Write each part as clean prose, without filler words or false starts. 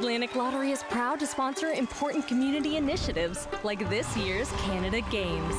Atlantic Lottery is proud to sponsor important community initiatives like this year's Canada Games.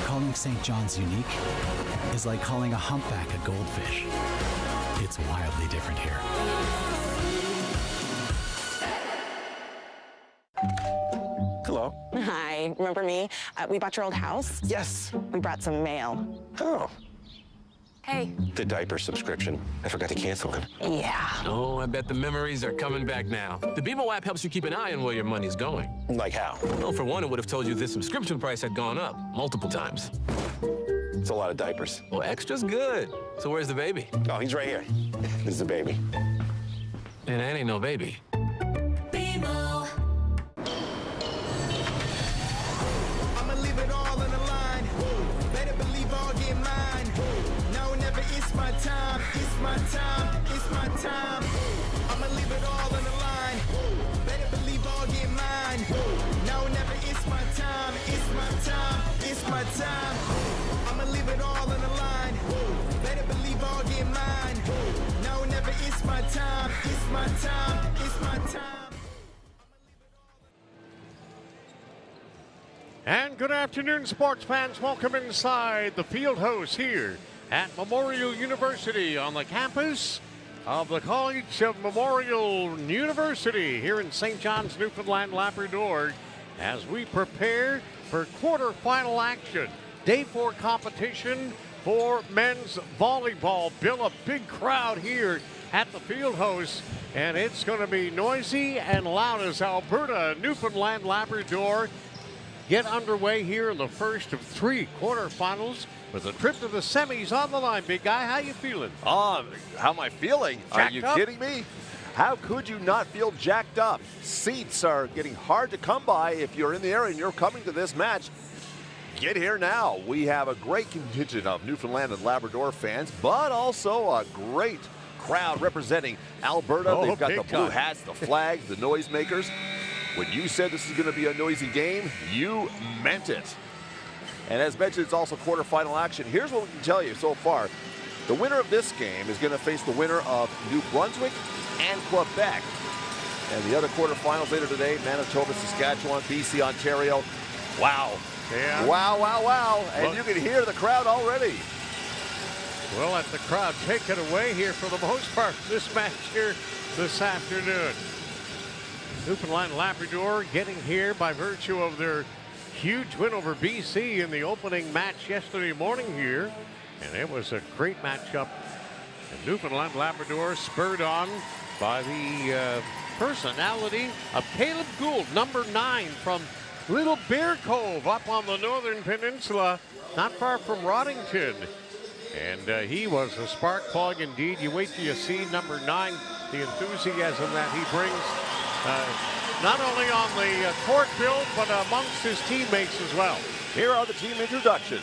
Calling St. John's unique is like calling a humpback a goldfish. It's wildly different here. Hello. Hi, remember me? We bought your old house. Yes. We brought some mail. Oh, Hey. the diaper subscription. I forgot to cancel it. Yeah. Oh, I bet the memories are coming back now. The BMO app helps you keep an eye on where your money's going. Like how? Well, for one, it would have told you the subscription price had gone up multiple times. It's a lot of diapers. Well, extra's good. So where's the baby? Oh, he's right here. This is the baby. And that ain't no baby. I'ma leave it all on the line. Better believe I'll get mine. No, never, it's my time. It's my time. It's my time. I'ma leave it all on the line. Better believe I'll get mine. No, never, it's my time. It's my time. It's my time. I'ma leave it all on the line. Better believe I'll get mine. No, never, it's my time. It's my time. It's my time. And good afternoon, sports fans. Welcome inside the field house here at Memorial University on the campus of the College of Memorial University here in St. John's, Newfoundland, Labrador, as we prepare for quarterfinal action. Day 4 competition for men's volleyball. Bill, a big crowd here at the field house, and it's going to be noisy and loud as Alberta, Newfoundland, Labrador get underway here in the first of 3 quarterfinals with a trip to the semis on the line. Big guy, how you feeling? How am I feeling? Are Jacked you up? kidding me? How could you not feel jacked up? Seats are getting hard to come by if you're in the area and you're coming to this match. Get here now. We have a great contingent of Newfoundland and Labrador fans, but also a great crowd representing Alberta. Oh, They've got big the blue time. hats, the flags, the noisemakers. When you said this is going to be a noisy game, you meant it. And as mentioned, it's also quarterfinal action. Here's what we can tell you so far. The winner of this game is going to face the winner of New Brunswick and Quebec. And the other quarterfinals later today, Manitoba, Saskatchewan, BC, Ontario. Wow. Yeah. Wow, wow, wow. And Look. you can hear the crowd already. We'll let the crowd take it away here for the most part this match here this afternoon. Newfoundland and Labrador getting here by virtue of their huge win over BC in the opening match yesterday morning here. And it was a great matchup. And Newfoundland and Labrador spurred on by the personality of Caleb Gould, number 9 from Little Bear Cove up on the northern peninsula, not far from Roddington. And he was a spark plug indeed. You wait till you see number 9, the enthusiasm that he brings. Not only on the court build, but amongst his teammates as well. Here are the team introductions.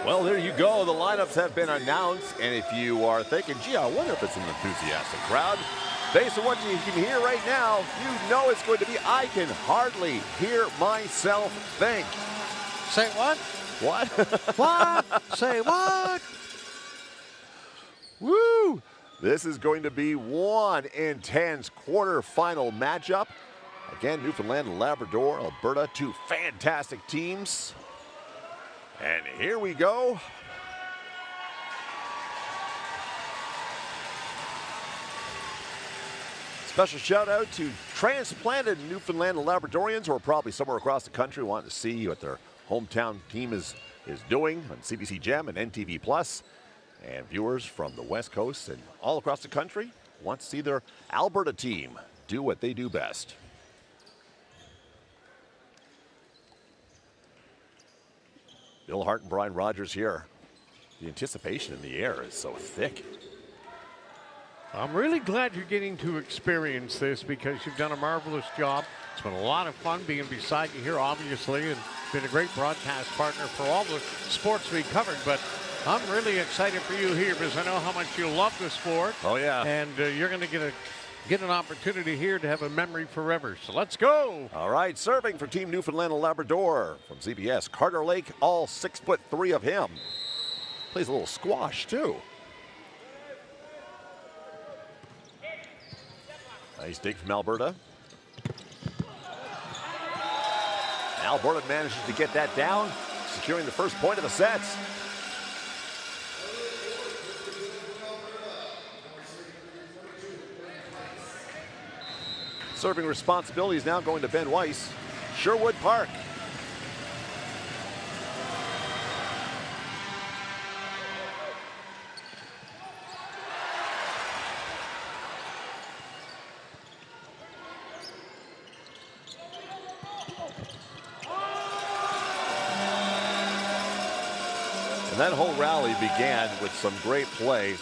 Well, there you go. The lineups have been announced. And if you are thinking, gee, I wonder if it's an enthusiastic crowd, based on what you can hear right now, you know it's going to be, I can hardly hear myself think. Say what? What? What? Say what? Woo! This is going to be one intense quarterfinal matchup. Again, Newfoundland and Labrador, Alberta, two fantastic teams. And here we go. Special shout out to transplanted Newfoundland and Labradorians who are probably somewhere across the country wanting to see what their hometown team is doing on CBC Gem and NTV Plus. And viewers from the West Coast and all across the country want to see their Alberta team do what they do best. Bill Hart and Brian Rogers here. The anticipation in the air is so thick. I'm really glad you're getting to experience this because you've done a marvelous job. It's been a lot of fun being beside you here, obviously, and been a great broadcast partner for all the sports we covered. But I'm really excited for you here because I know how much you love the sport. Oh, yeah. And you're going to get an opportunity here to have a memory forever. So let's go. All right, serving for Team Newfoundland and Labrador from CBS, Carter Lake, all 6'3" of him. Plays a little squash, too. Nice dig from Alberta. Alberta manages to get that down, securing the first point of the sets. Serving responsibility is now going to Ben Weiss, Sherwood Park. And that whole rally began with some great play.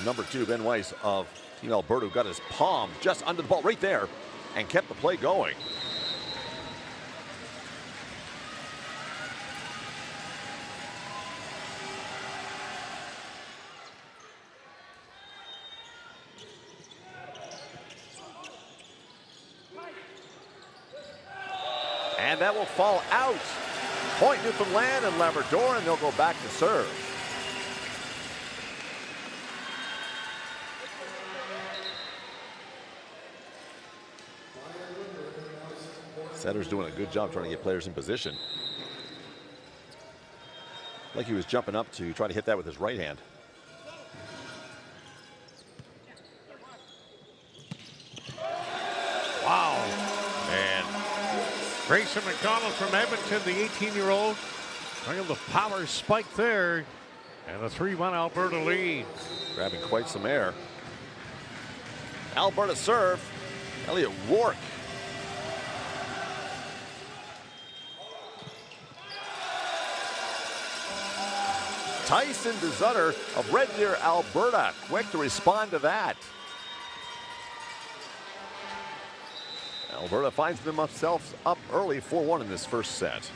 Number 2, Ben Weiss of Team Alberta, who got his palm just under the ball right there and kept the play going. And that will fall out. Point Newfoundland and Labrador, and they'll go back to serve. Setter's doing a good job trying to get players in position. Like he was jumping up to try to hit that with his right hand. Wow. And Grayson McDonald from Edmonton, the 18-year-old, bringing the power spike there. And a 3-1 Alberta lead. Grabbing quite some air. Alberta serve. Elliot Rourke. Tyson DeZutter of Red Deer, Alberta, quick to respond to that. Alberta finds themselves up early 4-1 in this first set.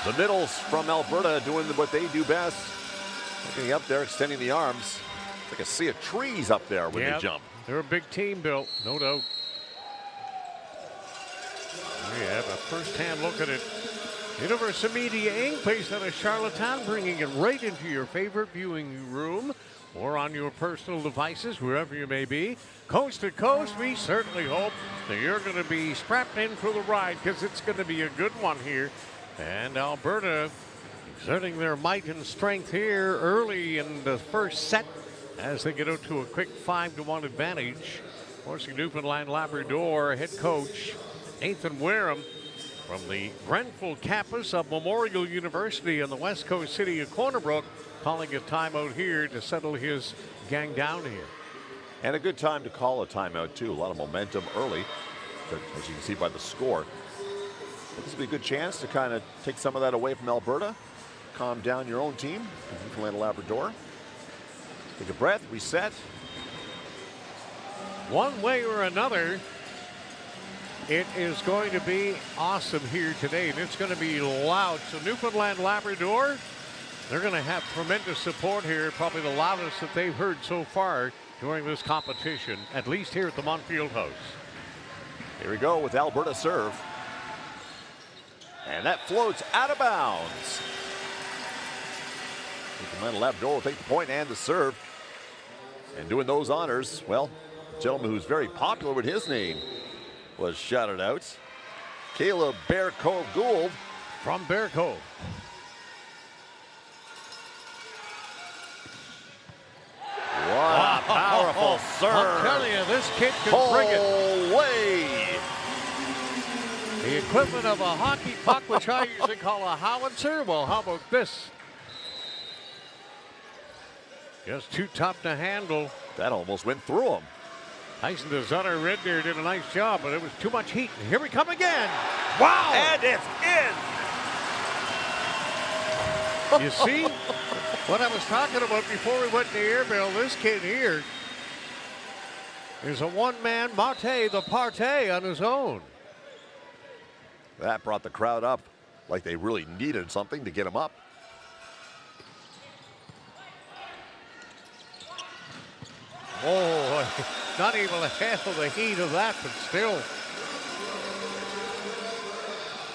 The middles from Alberta doing what they do best. Looking up there, extending the arms. It's like a sea of trees up there when they jump. They're a big team, Bill, no doubt. We have a first-hand look at it. Universal Media Inc. based out of Charlottetown, bringing it right into your favorite viewing room or on your personal devices, wherever you may be. Coast to coast, we certainly hope that you're going to be strapped in for the ride because it's going to be a good one here. And Alberta exerting their might and strength here early in the first set as they get out to a quick 5-1 advantage. Forcing Newfoundland Labrador head coach Nathan Wareham from the Grenfell campus of Memorial University in the west coast city of Corner Brook, calling a timeout here to settle his gang down here. And a good time to call a timeout, too. A lot of momentum early, but as you can see by the score. But this will be a good chance to kind of take some of that away from Alberta, calm down your own team, Newfoundland and Labrador. Take a breath, reset. One way or another, It is going to be awesome here today, and it's going to be loud. So Newfoundland Labrador, they're going to have tremendous support here, probably the loudest that they've heard so far during this competition, at least here at the Mont Fieldhouse. Here we go with Alberta serve. And that floats out of bounds. Newfoundland and Labrador will take the point and the serve. And doing those honors, well, a gentleman who's very popular with his name was shouted out. Caleb Bear Cove Gould. From Bear Cove. What a powerful serve. I'm telling you, this kid can bring it. Way. The equivalent of a hockey puck, which I usually call a howitzer. Well, how about this? Just too tough to handle. That almost went through him. Tyson DeZutter Red there did a nice job, but it was too much heat. And here we come again. Wow! And it's in. You see what I was talking about before we went to airmail? This kid here is a one-man mate the partay on his own. That brought the crowd up like they really needed something to get him up. Oh, not able to handle the heat of that, but still.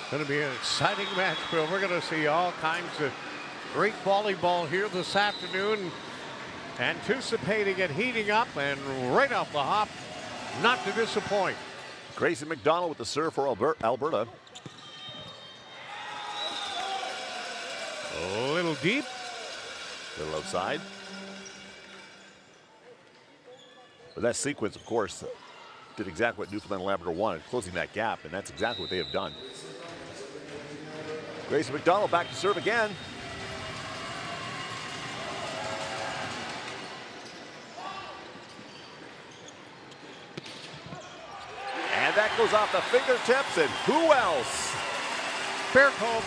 Going to be an exciting match, Bill. We're going to see all kinds of great volleyball here this afternoon. Anticipating it heating up, and right off the hop, not to disappoint. Grayson McDonald with the serve for Alberta. A little deep. A little outside. But that sequence, of course, did exactly what Newfoundland and Labrador wanted, closing that gap, and that's exactly what they have done. Grayson McDonald back to serve again. And that goes off the fingertips, and who else? Bear Cove.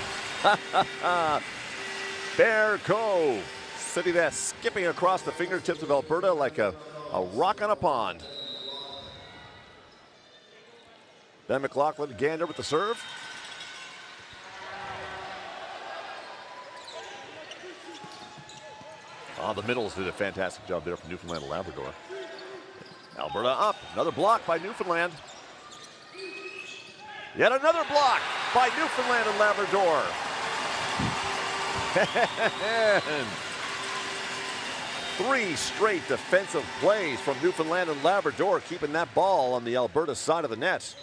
Bear Cove. Sitting there skipping across the fingertips of Alberta like a rock on a pond. Ben McLaughlin Gander with the serve. Oh, the middles did a fantastic job there for Newfoundland and Labrador. Alberta up. Another block by Newfoundland. Yet another block by Newfoundland and Labrador. And 3 straight defensive plays from Newfoundland and Labrador, keeping that ball on the Alberta side of the net.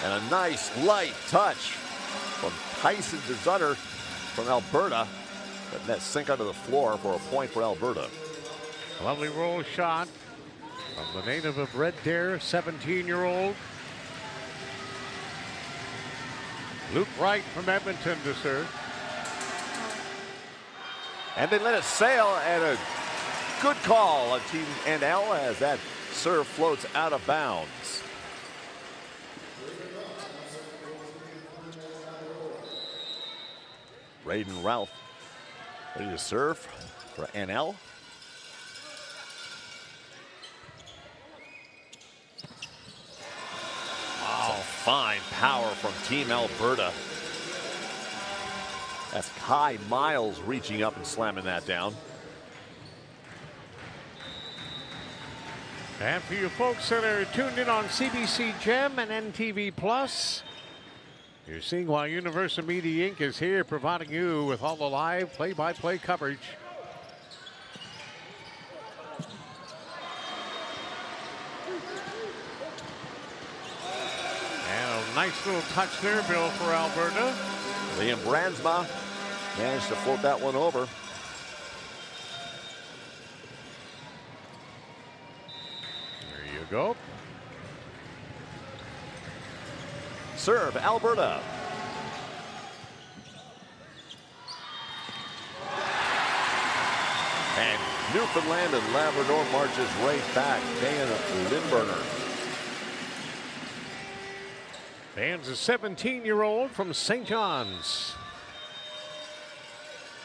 And a nice light touch from Tyson DeZutter from Alberta. That net sink under the floor for a point for Alberta. Lovely roll shot from the native of Red Deer, 17-year-old. Luke Wright from Edmonton to serve. And they let it sail, and a good call on Team NL as that serve floats out of bounds. Braden Ralph ready to serve for NL. Wow, fine power from Team Alberta. That's Kai Miles reaching up and slamming that down. And for you folks that are tuned in on CBC Gem and NTV Plus, you're seeing why Universal Media Inc. is here providing you with all the live play-by-play coverage. And a nice little touch there, Bill, for Alberta. Liam Brandsma managed to float that one over. There you go. Serve, Alberta. And Newfoundland and Labrador marches right back. Dan Lindberner. Dan's a 17-year-old from St. John's.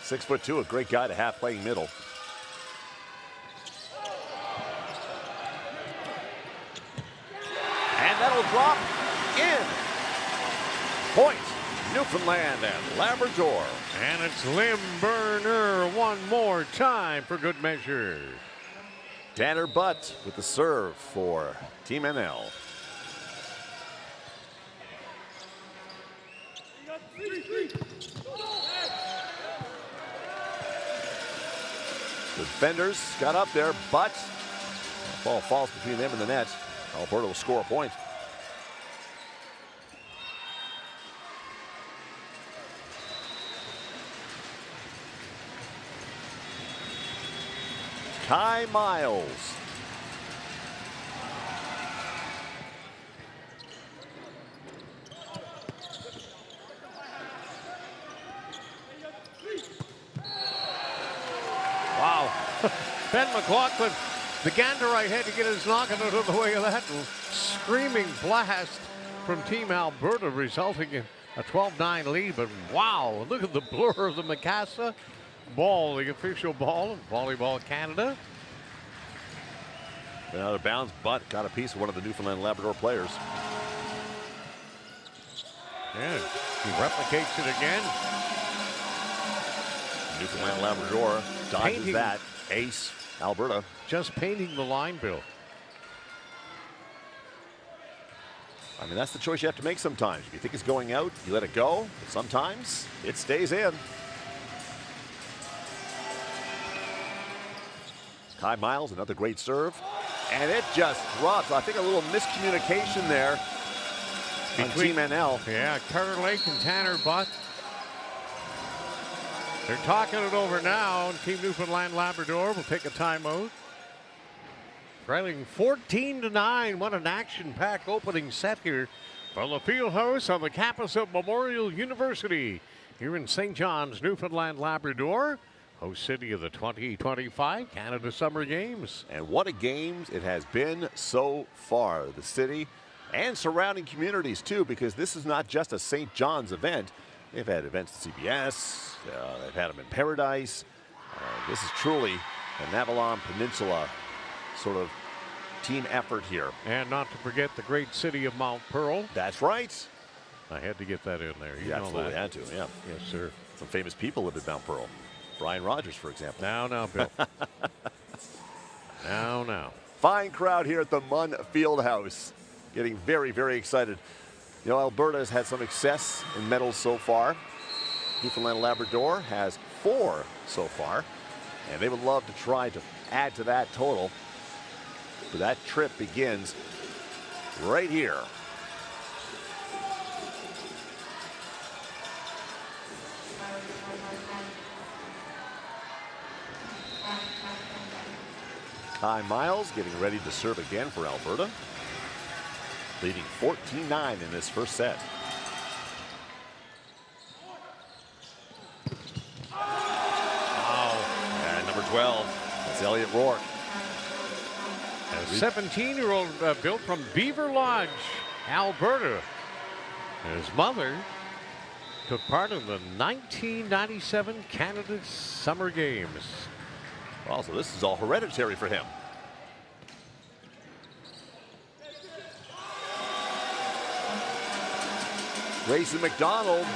6'2", a great guy to have playing middle. And that'll drop in. Point, Newfoundland and Labrador. And it's Lindberner one more time for good measure. Tanner Butt with the serve for Team NL. The defenders got up there, but the ball falls between them and the net. Alberta will score a point. Kai Miles. Wow. Ben McLaughlin began to right head to get his knocking out of the way of that screaming blast from Team Alberta, resulting in a 12-9 lead. But wow, look at the blur of the Mikasa ball, the official ball of Volleyball Canada. Out of bounds, but got a piece of one of the Newfoundland and Labrador players. Yeah, he replicates it again. Newfoundland and Labrador dodges Painting. that. Ace, Alberta. Just painting the line, Bill. I mean, that's the choice you have to make sometimes. If you think it's going out, you let it go. But sometimes it stays in. Kai Miles, another great serve. And it just drops. I think a little miscommunication there between Team NL. Yeah, Carter Lake and Tanner Butt. They're talking it over now, and Team Newfoundland Labrador will take a timeout. Trailing 14-9. What an action-packed opening set here from the field house on the campus of Memorial University here in St. John's, Newfoundland Labrador, host city of the 2025 Canada Summer Games. And what a game it has been so far. The city and surrounding communities too, because this is not just a St. John's event. They've had events at CBS, they've had them in Paradise. This is truly an Avalon Peninsula sort of team effort here. And not to forget the great city of Mount Pearl. That's right. I had to get that in there. You You know absolutely that. had to, yeah. Yes, sir. Some famous people live in Mount Pearl. Brian Rogers, for example. Now, Bill. now. Fine crowd here at the Munn Fieldhouse. Getting very, very excited. You know, Alberta has had some success in medals so far. Newfoundland and Labrador has 4 so far. And they would love to try to add to that total. But that trip begins right here. Kai Miles getting ready to serve again for Alberta. Leading 14-9 in this first set. Wow. And number 12, that's Elliott Rourke. A 17-year-old built from Beaver Lodge, Alberta. And his mother took part in the 1997 Canada Summer Games. Well, so this is all hereditary for him. Grayson McDonald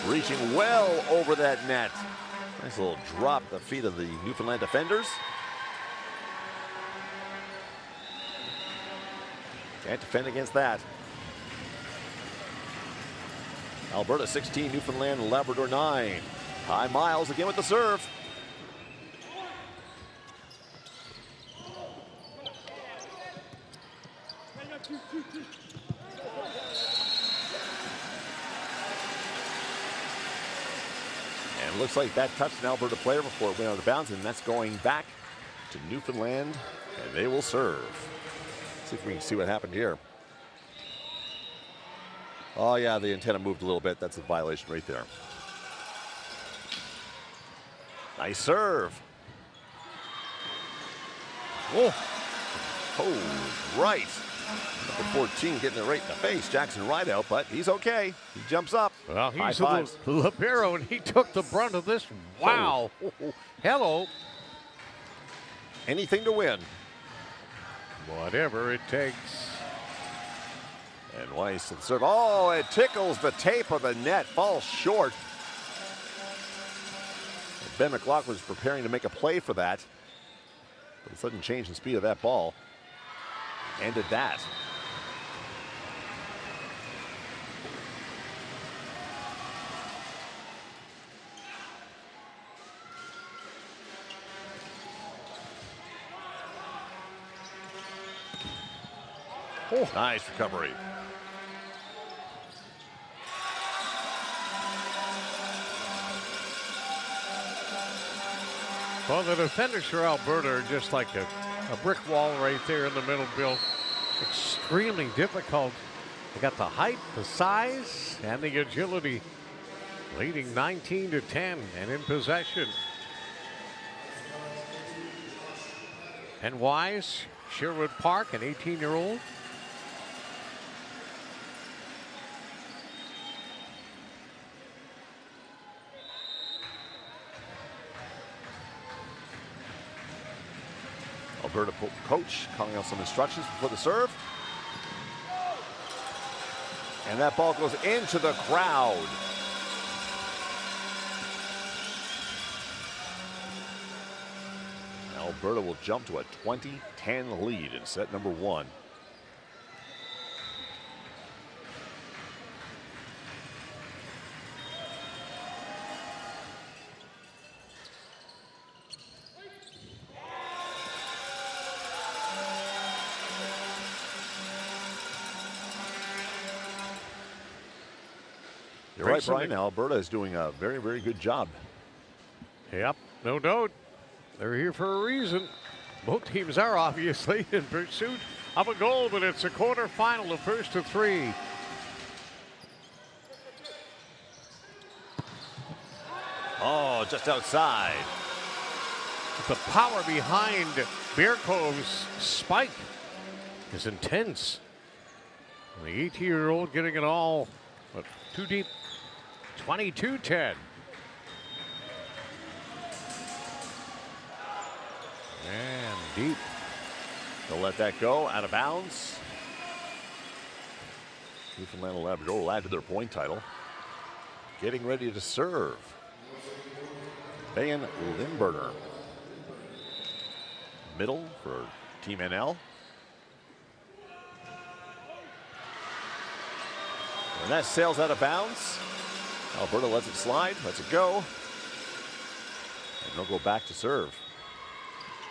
reaching well over that net. Nice little drop at the feet of the Newfoundland defenders. Can't defend against that. Alberta 16, Newfoundland and Labrador 9. Kai Miles again with the serve. And it looks like that touched an Alberta player before it went out of bounds, and that's going back to Newfoundland, and they will serve. See if we can see what happened here. Oh yeah, the antenna moved a little bit. That's a violation right there. Nice serve. Oh, right. Number 14 getting it right in the face. Jackson Rideout, but he's okay. He jumps up. Well, High he's fives. a libero, and he took the brunt of this. Wow. Hello. Anything to win. Whatever it takes. And Weiss to the serve. Oh, it tickles the tape of the net. Falls short. Ben McLaughlin was preparing to make a play for that. But the sudden change in speed of that ball ended that. Oh, nice recovery. Well, the defenders for Alberta are just like a brick wall right there in the middle, Bill. Extremely difficult. They got the height, the size, and the agility. Leading 19-10 and in possession. And Wise, Sherwood Park, an 18-year-old. Alberta coach calling out some instructions before the serve. And that ball goes into the crowd. Alberta will jump to a 20-10 lead in set number 1. You're right, Brian. Alberta is doing a very, very good job. Yep, no doubt. They're here for a reason. Both teams are obviously in pursuit of a goal, but it's a quarterfinal, the first of 3. Oh, just outside. The power behind Bear Cove's spike is intense. The 18-year-old getting it all, but too deep. 22-10. And deep. They'll let that go, out of bounds. Newfoundland and Labrador will add to their point title. Getting ready to serve. Van Limburner. Middle for Team NL. And that sails out of bounds. Alberta lets it slide, lets it go. And they'll go back to serve.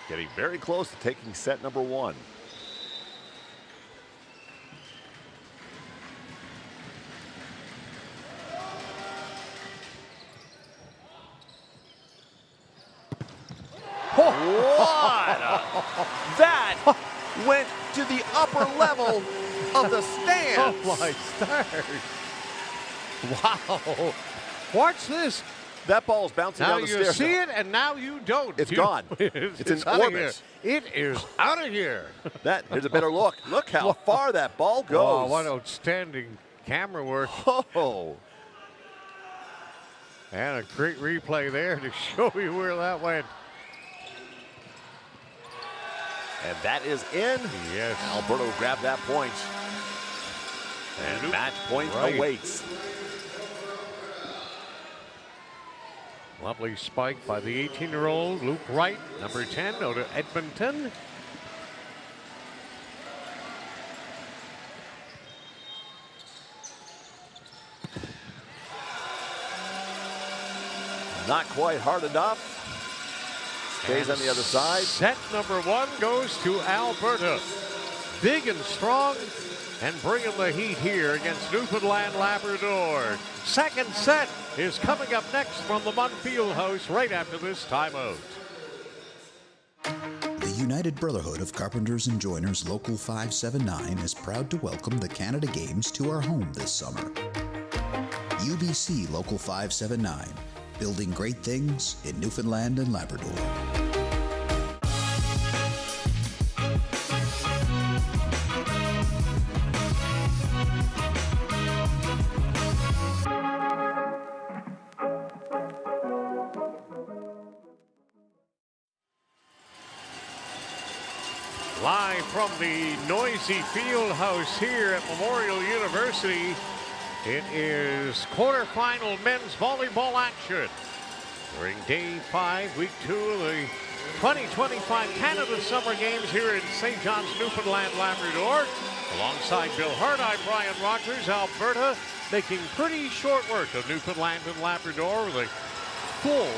Getting very close to taking set number 1. That went to the upper level of the stands. Oh my stars. Wow. Watch this. That ball's bouncing Now down the you stairs. see it, and now you don't. It's gone. It's in out of orbit. here. It is out of here. Here's a better look. Look how far that ball goes. Oh, what outstanding camera work. Oh. And a great replay there to show you where that went. And that is in. Yes. Alberta will grab that point. And match point awaits. Lovely spike by the 18-year-old Luke Wright, number 10, out of Edmonton. Not quite hard enough. Stays on the other side. Set number 1 goes to Alberta. Big and strong and bringing the heat here against Newfoundland Labrador. Second set is coming up next from the Munn Fieldhouse right after this timeout. The United Brotherhood of Carpenters and Joiners Local 579 is proud to welcome the Canada Games to our home this summer. UBC Local 579, building great things in Newfoundland and Labrador. Live from the noisy field house here at Memorial University, it is quarterfinal men's volleyball action during day 5, week 2 of the 2025 Canada Summer Games here in St. John's, Newfoundland, Labrador. Alongside Bill Hart, I'm Brian Rogers. Alberta making pretty short work of Newfoundland and Labrador with a full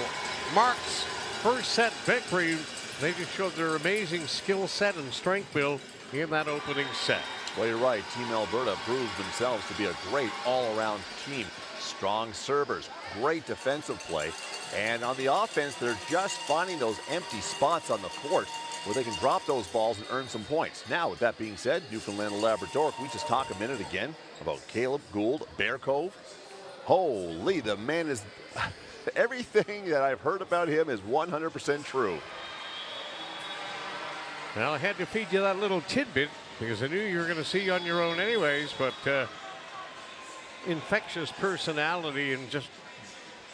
marks first set victory. They just showed their amazing skill set and strength, Bill, in that opening set. Well, you're right. Team Alberta proved themselves to be a great all-around team. Strong servers, great defensive play, and on the offense, they're just finding those empty spots on the court where they can drop those balls and earn some points. Now, with that being said, Newfoundland and Labrador, can we just talk a minute again about Caleb Gould, Bear Cove? Holy, the man is... Everything that I've heard about him is 100% true. Well, I had to feed you that little tidbit because I knew you were going to see on your own anyways, but infectious personality and just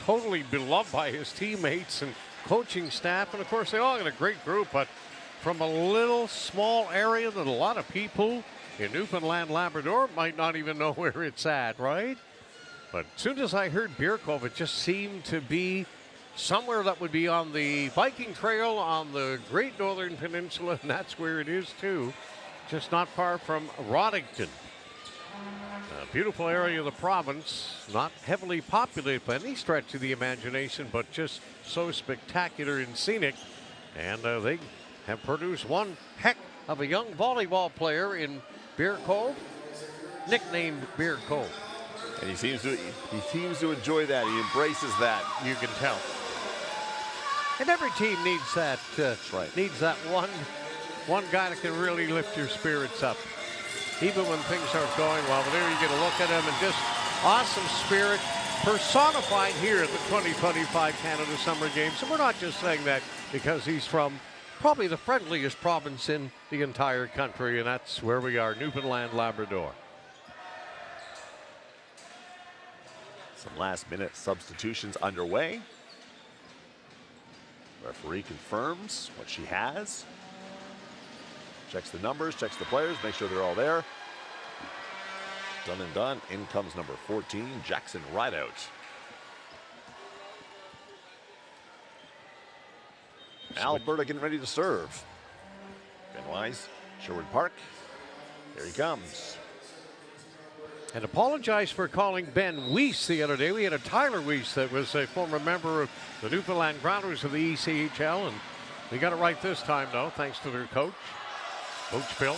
totally beloved by his teammates and coaching staff. And of course, they all got a great group, but from a little small area that a lot of people in Newfoundland, Labrador might not even know where it's at, right? But as soon as I heard Bear Cove, it just seemed to be somewhere that would be on the Viking Trail on the Great Northern Peninsula, and that's where it is too, just not far from Roddington. A beautiful area of the province, not heavily populated by any stretch of the imagination, but just so spectacular and scenic. And they have produced one heck of a young volleyball player in Bear Cove, nicknamed Bear Cove. And he seems to enjoy that. He embraces that. You can tell. And every team needs that. That's right. Needs that one guy that can really lift your spirits up, even when things aren't going well. But there you get a look at him, and just awesome spirit personified here at the 2025 Canada Summer Games. And we're not just saying that because he's from probably the friendliest province in the entire country, and that's where we are, Newfoundland, Labrador. Some last-minute substitutions underway. Referee confirms what she has. Checks the numbers, checks the players, make sure they're all there. Done and done. In comes number 14, Jackson Rideout. Alberta getting ready to serve. Ben Wise, Sherwood Park. Here he comes. And apologize for calling Ben Weiss the other day. We had a Tyler Weiss that was a former member of the Newfoundland Grounders of the ECHL, and we got it right this time, though, thanks to their coach, Coach Bill.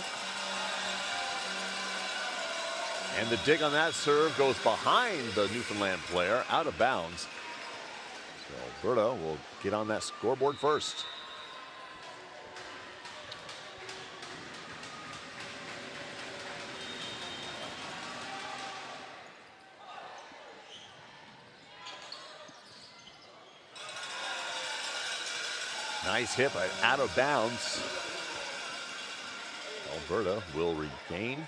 And the dig on that serve goes behind the Newfoundland player, out of bounds. So Alberta will get on that scoreboard first. Nice hit, but out of bounds. Alberta will regain and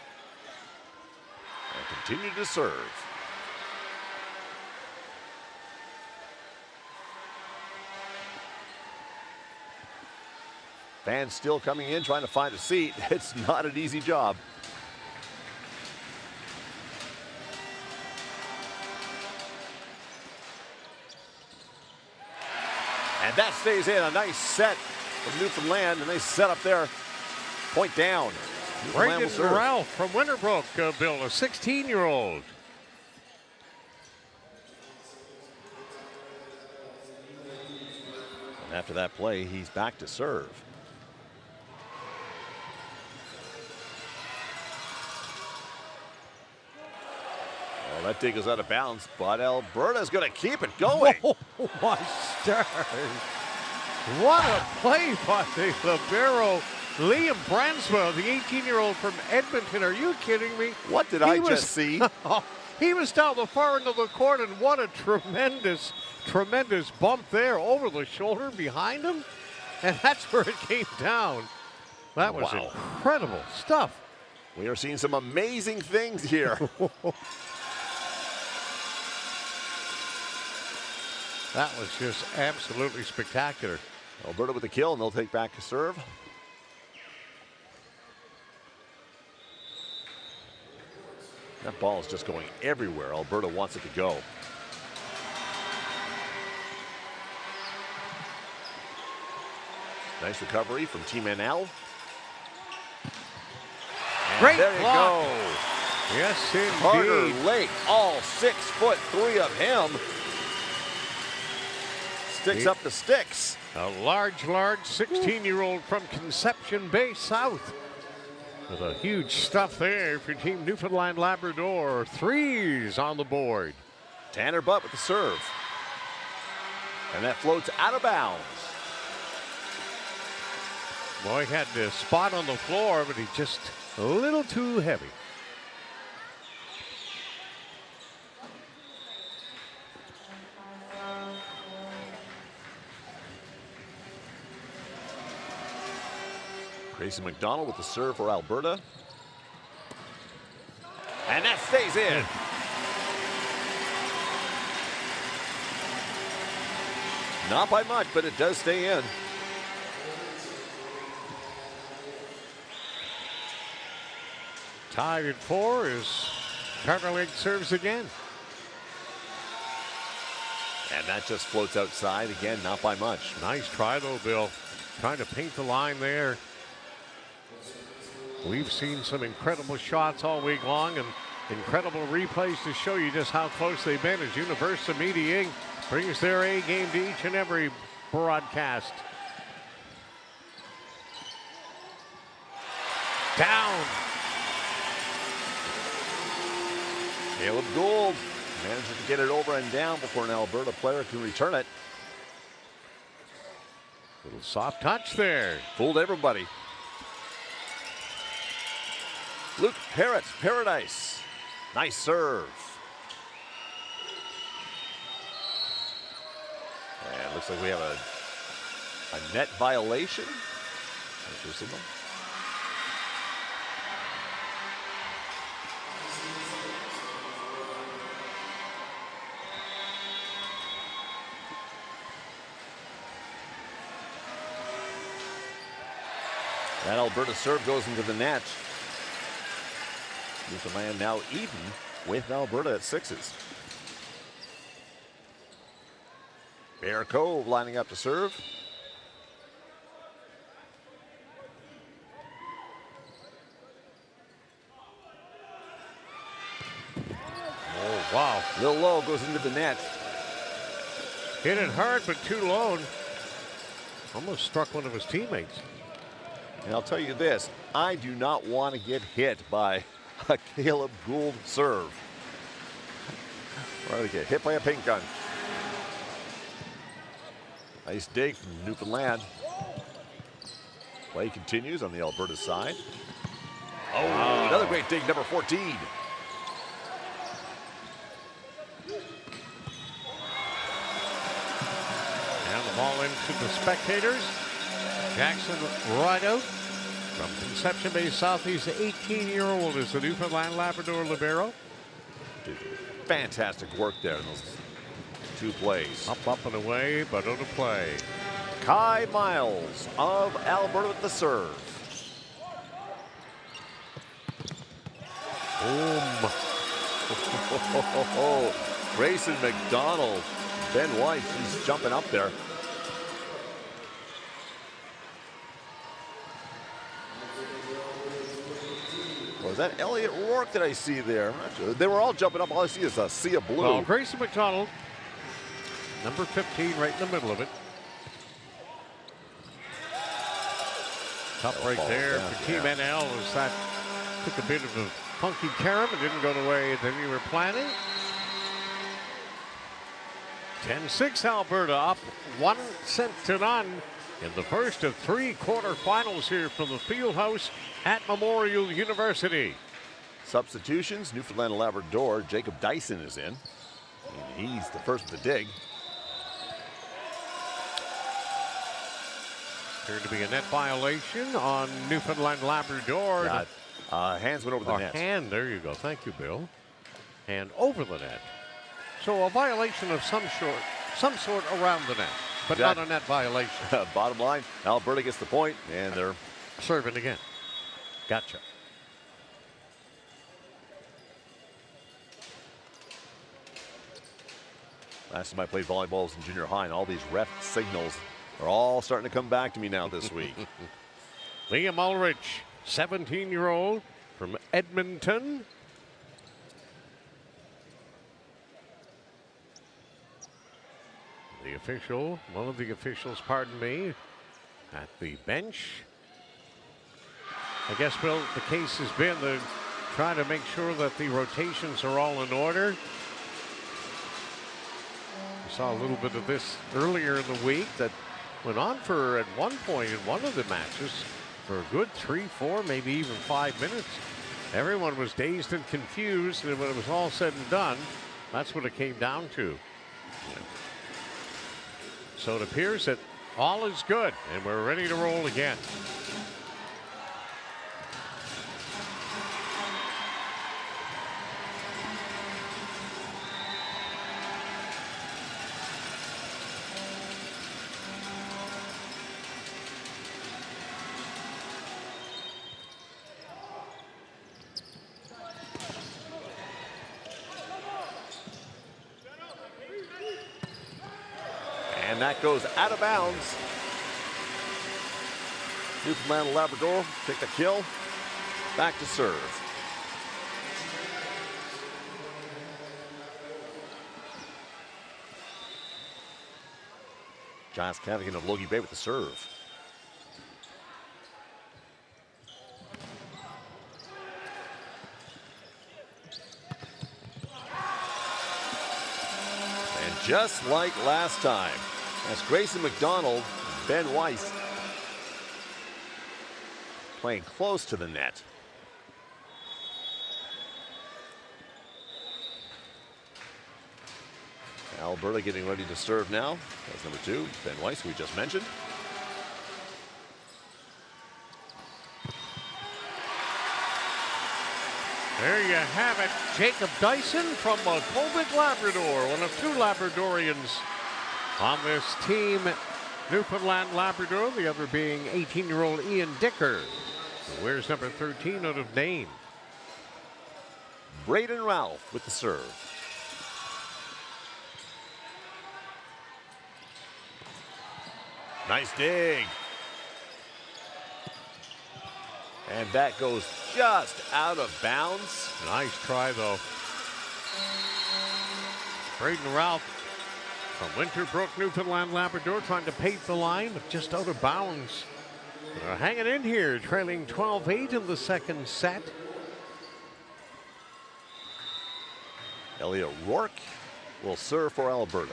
continue to serve. Fans still coming in, trying to find a seat. It's not an easy job. And that stays in. A nice set from Newfoundland, and they set up there. Point down. Brandon Ralph from Winterbrook, Bill, a 16-year-old. And after that play, he's back to serve. Well, that dig is out of bounds, but Alberta's going to keep it going. Oh, my stars. What a play by the libero, Liam Bransma, the 18-year-old from Edmonton. Are you kidding me? What did I just see? He was down the far end of the court, and what a tremendous bump there over the shoulder behind him. And that's where it came down. That was incredible stuff. We are seeing some amazing things here. That was just absolutely spectacular. Alberta with the kill, and they'll take back a serve. That ball is just going everywhere. Alberta wants it to go. Nice recovery from Team NL. And Great there you block. go. Yes, indeed. Carter Lake, all 6'3" of him. Sticks up the sticks. A large 16-year-old from Conception Bay South. With a huge stuff there for Team Newfoundland Labrador. 3s on the board. Tanner Butt with the serve. And that floats out of bounds. Boy, he had the spot on the floor, but he's just a little too heavy. Grayson McDonald with the serve for Alberta. And that stays in. Not by much, but it does stay in. Tied at 4 as Carter Lake serves again. And that just floats outside again, not by much. Nice try though, Bill. Trying to paint the line there. We've seen some incredible shots all week long and incredible replays to show you just how close they've been as University Media Inc. brings their A game to each and every broadcast. Down. Caleb Gould manages to get it over and down before an Alberta player can return it. Little soft touch there. Fooled everybody. Luke Parrott, Paradise. Nice serve. And looks like we have a net violation. That's your signal. That Alberta serve goes into the net. Newfoundland now even with Alberta at 6s. Bear Cove lining up to serve. Oh, wow. Little low goes into the net. Hit it hard, but too low. Almost struck one of his teammates. And I'll tell you this, I do not want to get hit by a Caleb Gould serve. Or to get hit by a paint gun. Nice dig from Newfoundland. Play continues on the Alberta side. Oh, another great dig, number 14. And the ball into the spectators. Jackson right out from Conception Bay South. He's an 18-year-old as the Newfoundland Labrador libero. Did fantastic work there in those two plays. Up and away, but out of play. Kai Miles of Alberta with the serve. Boom. Grayson McDonald. Ben White, he's jumping up there. Was that Elliott Rourke that I see there? I'm not sure. They were all jumping up. All I see is a sea of blue. Well, Grayson McDonald, number 15, right in the middle of it. Tough right there for Team NL as that took a bit of a funky carom and didn't go the way that we were planning. 10-6 Alberta up 1-0 in the first of 3 quarterfinals here from the field house at Memorial University. Substitutions, Newfoundland and Labrador. Jacob Dyson is in. And he's the first to dig. Appeared to be a net violation on Newfoundland Labrador. Hands went over the net. Hand, there you go. Thank you, Bill. Hand over the net. So a violation of some sort around the net, but not a net violation. Bottom line, Alberta gets the point, and they're serving again. Gotcha. Last time I played volleyball was in junior high, and all these ref signals are all starting to come back to me now this week. Liam Ulrich, 17-year-old from Edmonton. The official, one of the officials, pardon me, at the bench. I guess, Bill, the case has been to try to make sure that the rotations are all in order. We saw a little bit of this earlier in the week that went on for, at one point in one of the matches, for a good 3, 4, maybe even 5 minutes. Everyone was dazed and confused, and when it was all said and done, that's what it came down to. So it appears that all is good, and we're ready to roll again. And that goes out of bounds. Newfoundland and Labrador take the kill. Back to serve. Giles Cadigan of Logie Bay with the serve. And just like last time, as Grayson McDonald and Ben Weiss playing close to the net. Alberta getting ready to serve now. That's number 2, Ben Weiss, who we just mentioned. There you have it. Jacob Dyson from Colbert, Labrador, one of 2 Labradorians on this team. Newfoundland Labrador, the other being 18-year-old Ian Dicker, who wears number 13 out of Nain. Braden Ralph with the serve. Nice dig. And that goes just out of bounds. Nice try, though. Braden Ralph from Winterbrook, Newfoundland Labrador, trying to pave the line, but just out of bounds. They're hanging in here, trailing 12-8 in the second set. Elliot Rourke will serve for Alberta.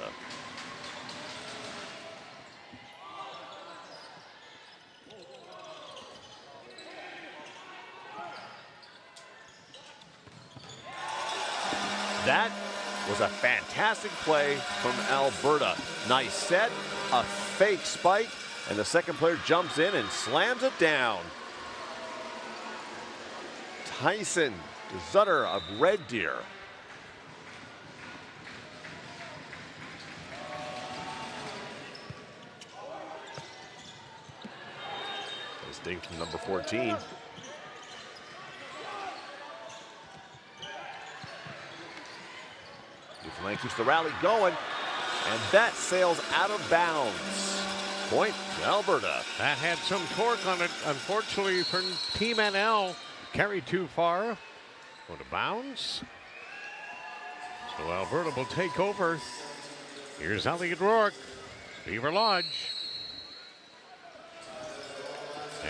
That was a fantastic play from Alberta. Nice set, a fake spike, and the second player jumps in and slams it down. Tyson Zutter of Red Deer. Nice dig from number 14. Newfoundland keeps the rally going, and that sails out of bounds. Point to Alberta. That had some torque on it, unfortunately for Team NL. Carried too far. Go to bounds. So Alberta will take over. Here's Elliot Rourke, Beaver Lodge.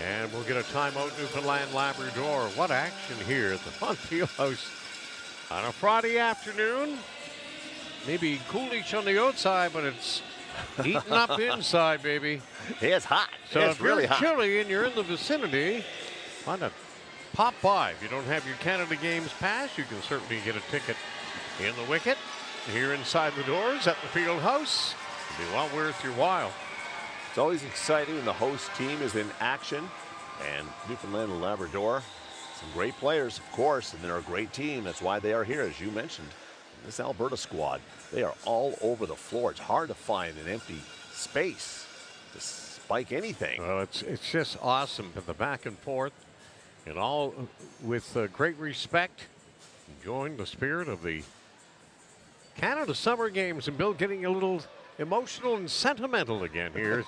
And we'll get a timeout, Newfoundland Labrador. What action here at the Fun Fieldhouse on a Friday afternoon. Maybe coolish on the outside, but it's heating up inside, baby. It's hot. So it's if really you're hot. chilly and you're in the vicinity, why not pop by? If you don't have your Canada Games pass, you can certainly get a ticket in the wicket here inside the doors at the field house. It'll be well worth your while. It's always exciting when the host team is in action, and Newfoundland and Labrador, some great players, of course, and they're a great team. That's why they are here, as you mentioned. This Alberta squad, they are all over the floor. It's hard to find an empty space to spike anything. Well, it's just awesome, the back and forth, and all with great respect, enjoying the spirit of the Canada Summer Games, and Bill getting a little emotional and sentimental again here.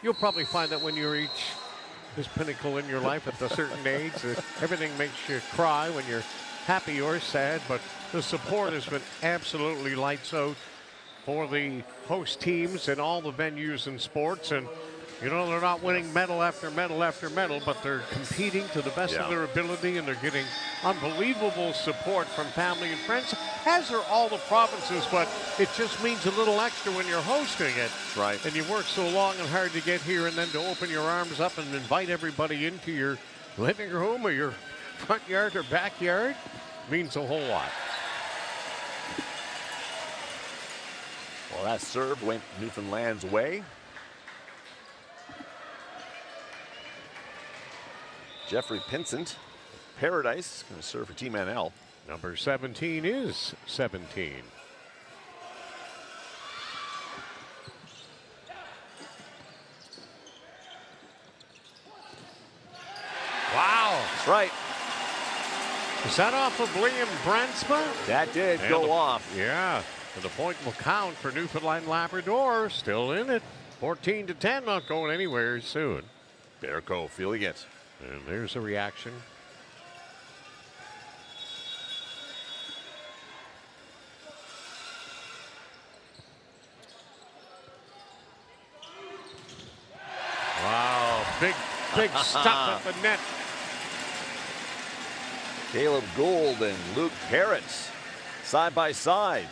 You'll probably find that when you reach this pinnacle in your life at a certain age, everything makes you cry when you're happy or sad, but the support has been absolutely lights out for the host teams in all the venues and sports. And you know, they're not winning medal after medal after medal, but they're competing to the best of their ability, and they're getting unbelievable support from family and friends, as are all the provinces, but it just means a little extra when you're hosting it. That's right. And you work so long and hard to get here, and then to open your arms up and invite everybody into your living room or your front yard or backyard means a whole lot. Well, that serve went Newfoundland's way. Jeffrey Pinsent, Paradise, going to serve for Team NL. Number 17 is 17. Wow. That's right. Is that off of Liam Brandsma? That did go off. Yeah. And the point will count for Newfoundland and Labrador. Still in it. 14-10, not going anywhere soon. Bearco feeling it. And there's a reaction. Wow, big stuff at the net. Caleb Gould and Luke Parrott side by side.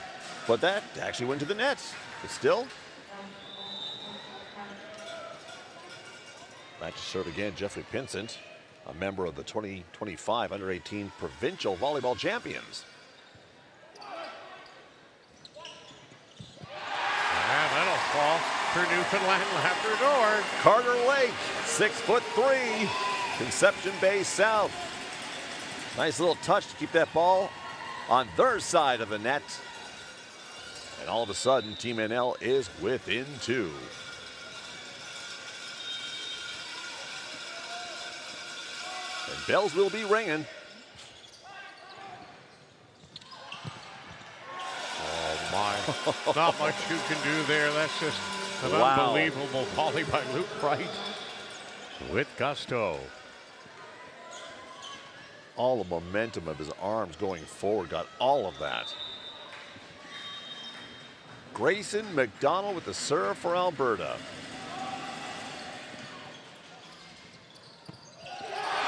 But that actually went to the net. But still. Back to serve again, Jeffrey Pinsent, a member of the 2025 Under-18 Provincial Volleyball Champions. And that'll fall for Newfoundland and Labrador. Carter Lake, 6'3", Conception Bay South. Nice little touch to keep that ball on their side of the net. And all of a sudden, Team NL is within 2. And bells will be ringing. Oh my, not much you can do there. That's just an unbelievable volley by Luke Wright with gusto. All the momentum of his arms going forward, got all of that. Grayson McDonald with the serve for Alberta.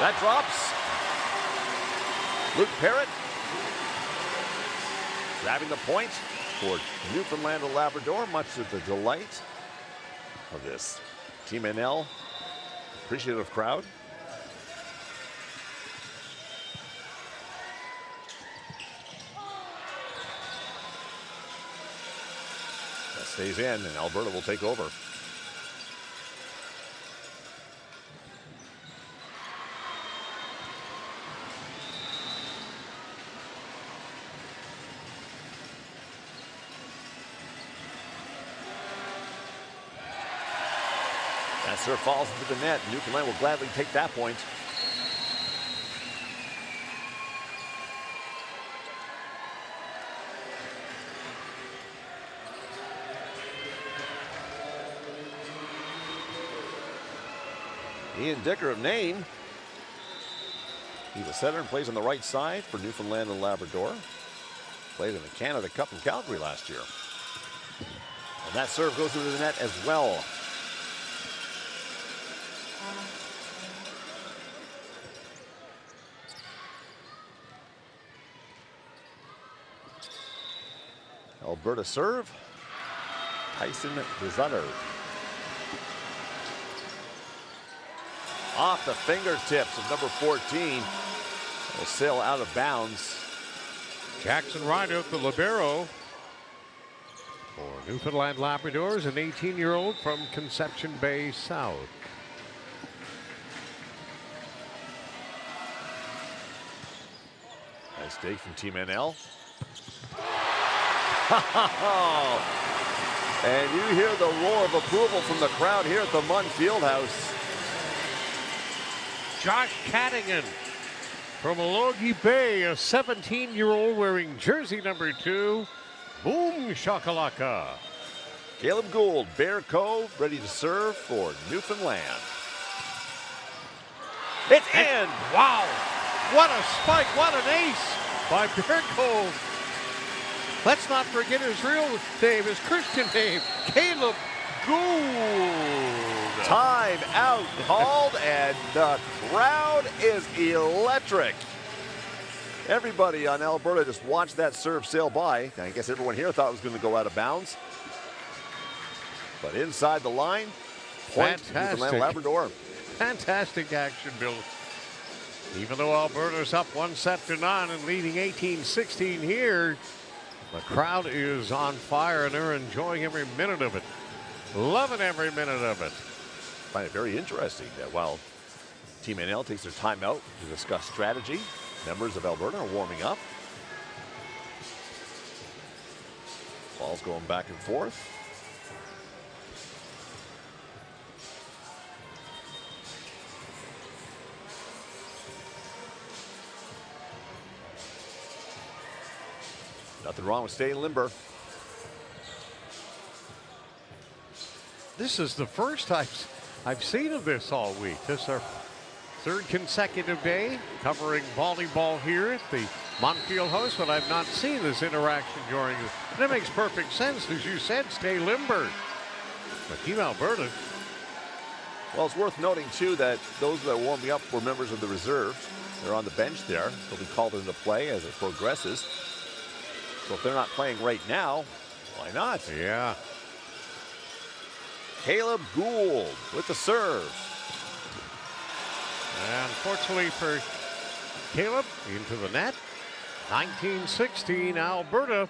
That drops. Luke Parrott grabbing the point for Newfoundland and Labrador, much to the delight of this Team NL appreciative crowd. That stays in, and Alberta will take over. That serve falls into the net. Newfoundland will gladly take that point. Ian Dicker of Nain. He's a setter and plays on the right side for Newfoundland and Labrador. Played in the Canada Cup in Calgary last year. And that serve goes into the net as well. Alberta serve. Tyson DeZutter. Off the fingertips of number 14. Will sail out of bounds. Jackson Rideout, the libero for Newfoundland Labradors, an 18-year-old from Conception Bay South. Nice dig from Team NL. And you hear the roar of approval from the crowd here at the Munn Fieldhouse. Josh Cadogan from Alogie Bay, a 17-year-old wearing jersey number 2. Boom shakalaka. Caleb Gould, Bear Cove, ready to serve for Newfoundland. It's in! Wow! What a spike, what an ace by Bear Cove. Let's not forget his real name, his Christian name, Caleb Gould. Time out called, and the crowd is electric. Everybody on Alberta just watched that serve sail by. I guess everyone here thought it was going to go out of bounds. But inside the line, point to Newfoundland Labrador. Fantastic action, Bill. Even though Alberta's up 1-9 and leading 18-16 here, the crowd is on fire and they're enjoying every minute of it. Loving every minute of it. I find it very interesting that while Team NL takes their time out to discuss strategy, members of Alberta are warming up. Ball's going back and forth. Nothing wrong with staying limber. This is the first I've seen of this all week. This is our third consecutive day covering volleyball here at the Montfield House, but I've not seen this interaction during this. And it makes perfect sense, as you said, stay limber. But Team Alberta. Well, it's worth noting, too, that those that are warming up were members of the reserves. They're on the bench there. They'll be called into play as it progresses. So if they're not playing right now, why not? Yeah. Caleb Gould with the serve. And unfortunately for Caleb, into the net. 19-16 Alberta.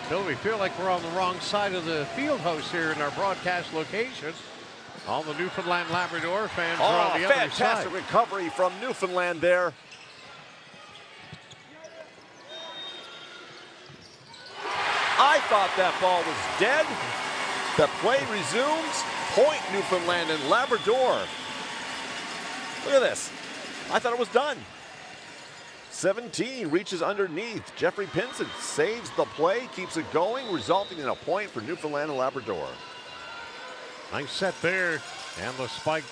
Bill, we feel like we're on the wrong side of the field house here in our broadcast location. All the Newfoundland Labrador fans are on the other side. Fantastic recovery from Newfoundland there. I thought that ball was dead. The play resumes. Point Newfoundland and Labrador. Look at this. I thought it was done. 17 reaches underneath. Jeffrey Pinson saves the play, keeps it going, resulting in a point for Newfoundland and Labrador. Nice set there, and the spike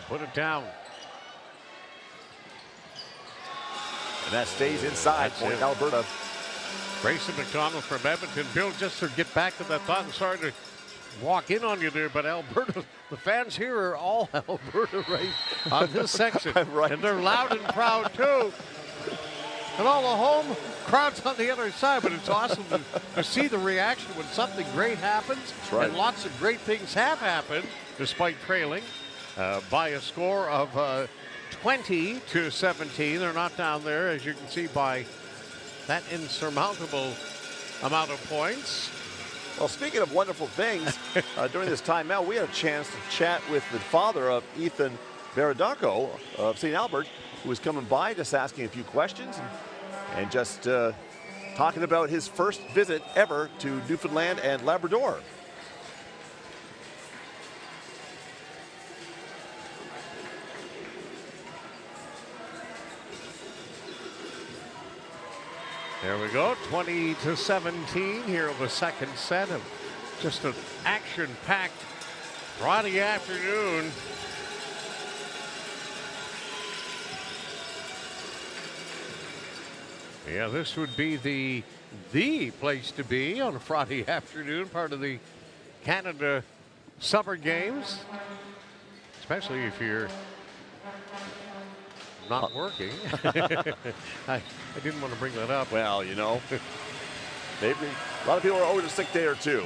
put it down. And that stays inside. That's Point it. Alberta. Grayson McDonald from Edmonton. Bill, just to get back to that thought and sorry to walk in on you there, but Alberta, the fans here are all Alberta right on this section. Right. And they're loud and proud too. And all the home crowds on the other side, but it's awesome to see the reaction when something great happens. That's right. And lots of great things have happened despite trailing by a score of 20-17. They're not down there, as you can see, by that insurmountable amount of points. Well, speaking of wonderful things, during this timeout, we had a chance to chat with the father of Ethan Baradaco of St. Albert, who was coming by, just asking a few questions and just talking about his first visit ever to Newfoundland and Labrador. There we go, 20-17 here in the second set of just an action-packed Friday afternoon. Yeah, this would be the place to be on a Friday afternoon, part of the Canada Summer Games, especially if you're not working. I didn't want to bring that up. Well, you know, maybe a lot of people are owed a sick day or two.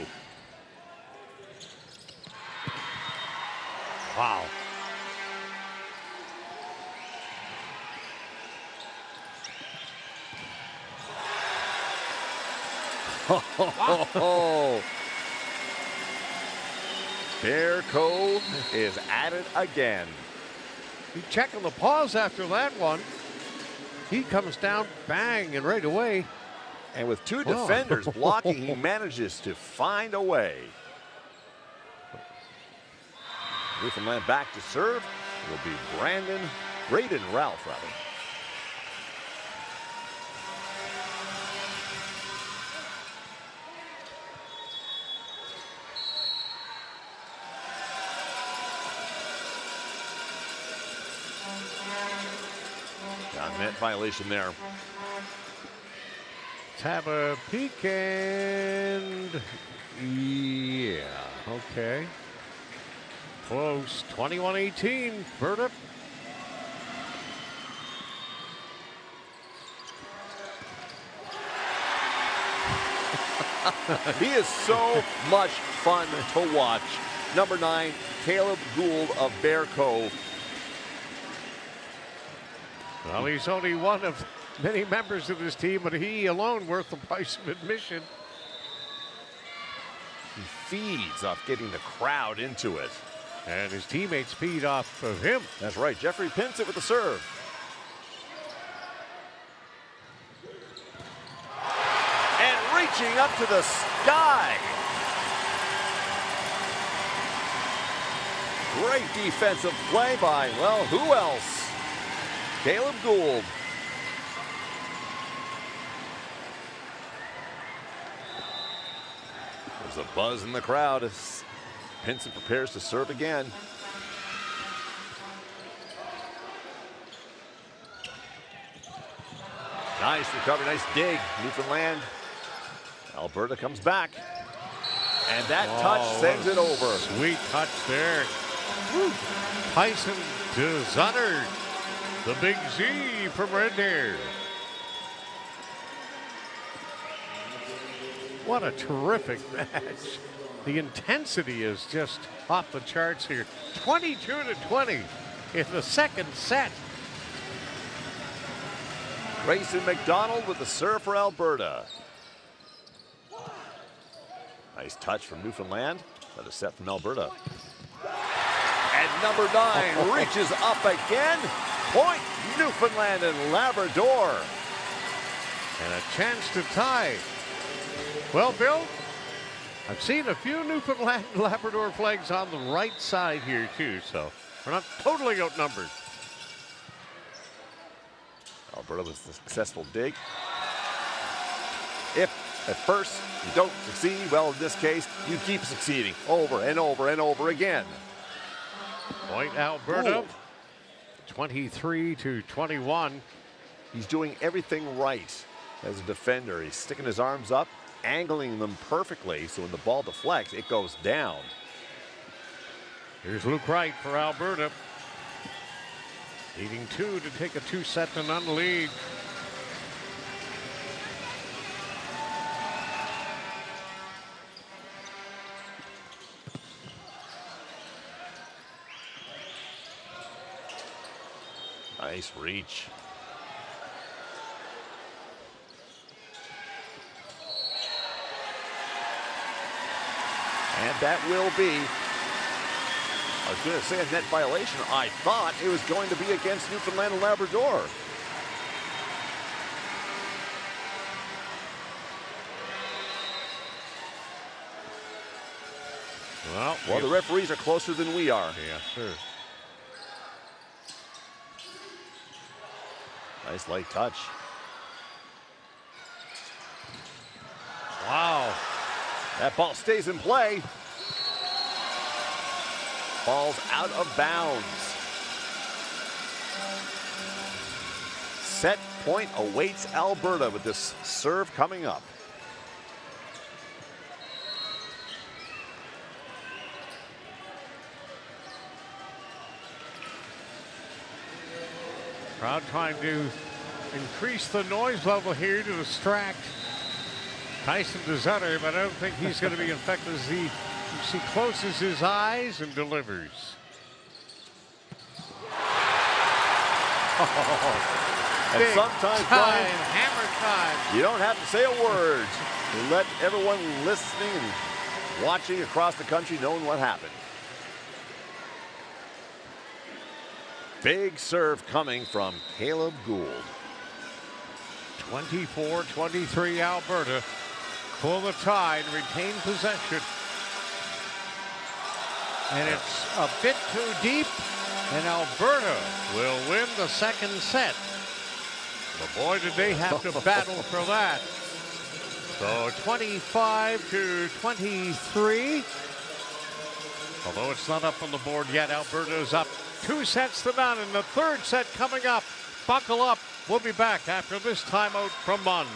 Wow. Oh, Bear Cove is at it again. You checking the pause after that one. He comes down, bang, and right away. And with two defenders blocking, he manages to find a way. Newfoundland back to serve will be Braden Ralph, rather. Net violation there. Let's have a peek and yeah, okay. Close, 21-18, Alberta. He is so much fun to watch. Number 9, Caleb Gould of Bear Cove. Well, he's only one of many members of his team, but he alone worth the price of admission. He feeds off getting the crowd into it. And his teammates feed off of him. That's right. Jeffrey Pinsett with the serve. And reaching up to the sky. Great defensive play by, well, who else? Caleb Gould. There's a buzz in the crowd as Pinsett prepares to serve again. Nice recovery, nice dig. Newfoundland. Alberta comes back. And that touch sends it over. Sweet touch there. Woo. Tyson DeZutter, the big Z from Red Deer. What a terrific match. The intensity is just off the charts here. 22-20 in the second set. Grayson McDonald with the serve for Alberta. Nice touch from Newfoundland. Another set from Alberta. And number 9 reaches up again. Point Newfoundland and Labrador. And a chance to tie. Well, Bill, I've seen a few Newfoundland and Labrador flags on the right side here, too, so we're not totally outnumbered. Alberta with a successful dig. If at first you don't succeed, well, in this case, you keep succeeding over and over and over again. Point Alberta, Ooh. 23-21. He's doing everything right as a defender. He's sticking his arms up, angling them perfectly, so when the ball deflects, it goes down. Here's Luke Wright for Alberta. Needing 2 to take a 2-0 lead. Nice reach. And that will be, I was going to say a net violation. I thought it was going to be against Newfoundland and Labrador. Well, the referees are closer than we are. Yeah, sure. Nice light touch. Wow. That ball stays in play. Ball's out of bounds. Set point awaits Alberta with this serve coming up. Crowd trying to increase the noise level here to distract Tyson DeZutter, but I don't think he's going to be effective as he closes his eyes and delivers. And sometimes, Brian, hammer time. you don't have to say a word. You let everyone listening and watching across the country know what happened. Big serve coming from Caleb Gould. 24-23 Alberta. Pull the tie and retain possession. And it's a bit too deep, and Alberta will win the second set. But boy, did they have to battle for that. So 25-23. Although it's not up on the board yet, Alberta is up 2-0 in the third set coming up. Buckle up. We'll be back after this timeout from Munn.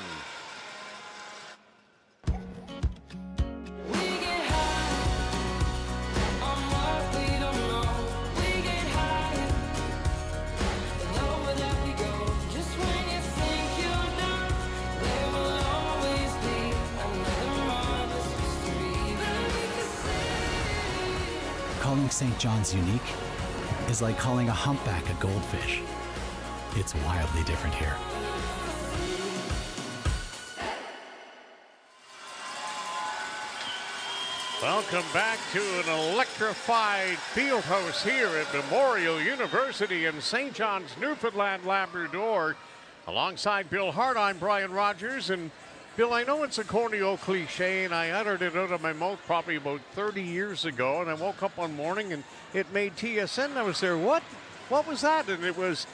Calling St. John's unique is like calling a humpback a goldfish. It's wildly different here. Welcome back to an electrified field house here at Memorial University in St. John's, Newfoundland, Labrador. Alongside Bill Hart, I'm Brian Rogers. And Bill, I know it's a corny old cliche, and I uttered it out of my mouth probably about 30 years ago, and I woke up one morning and it made TSN. I was there, what was that? And it was,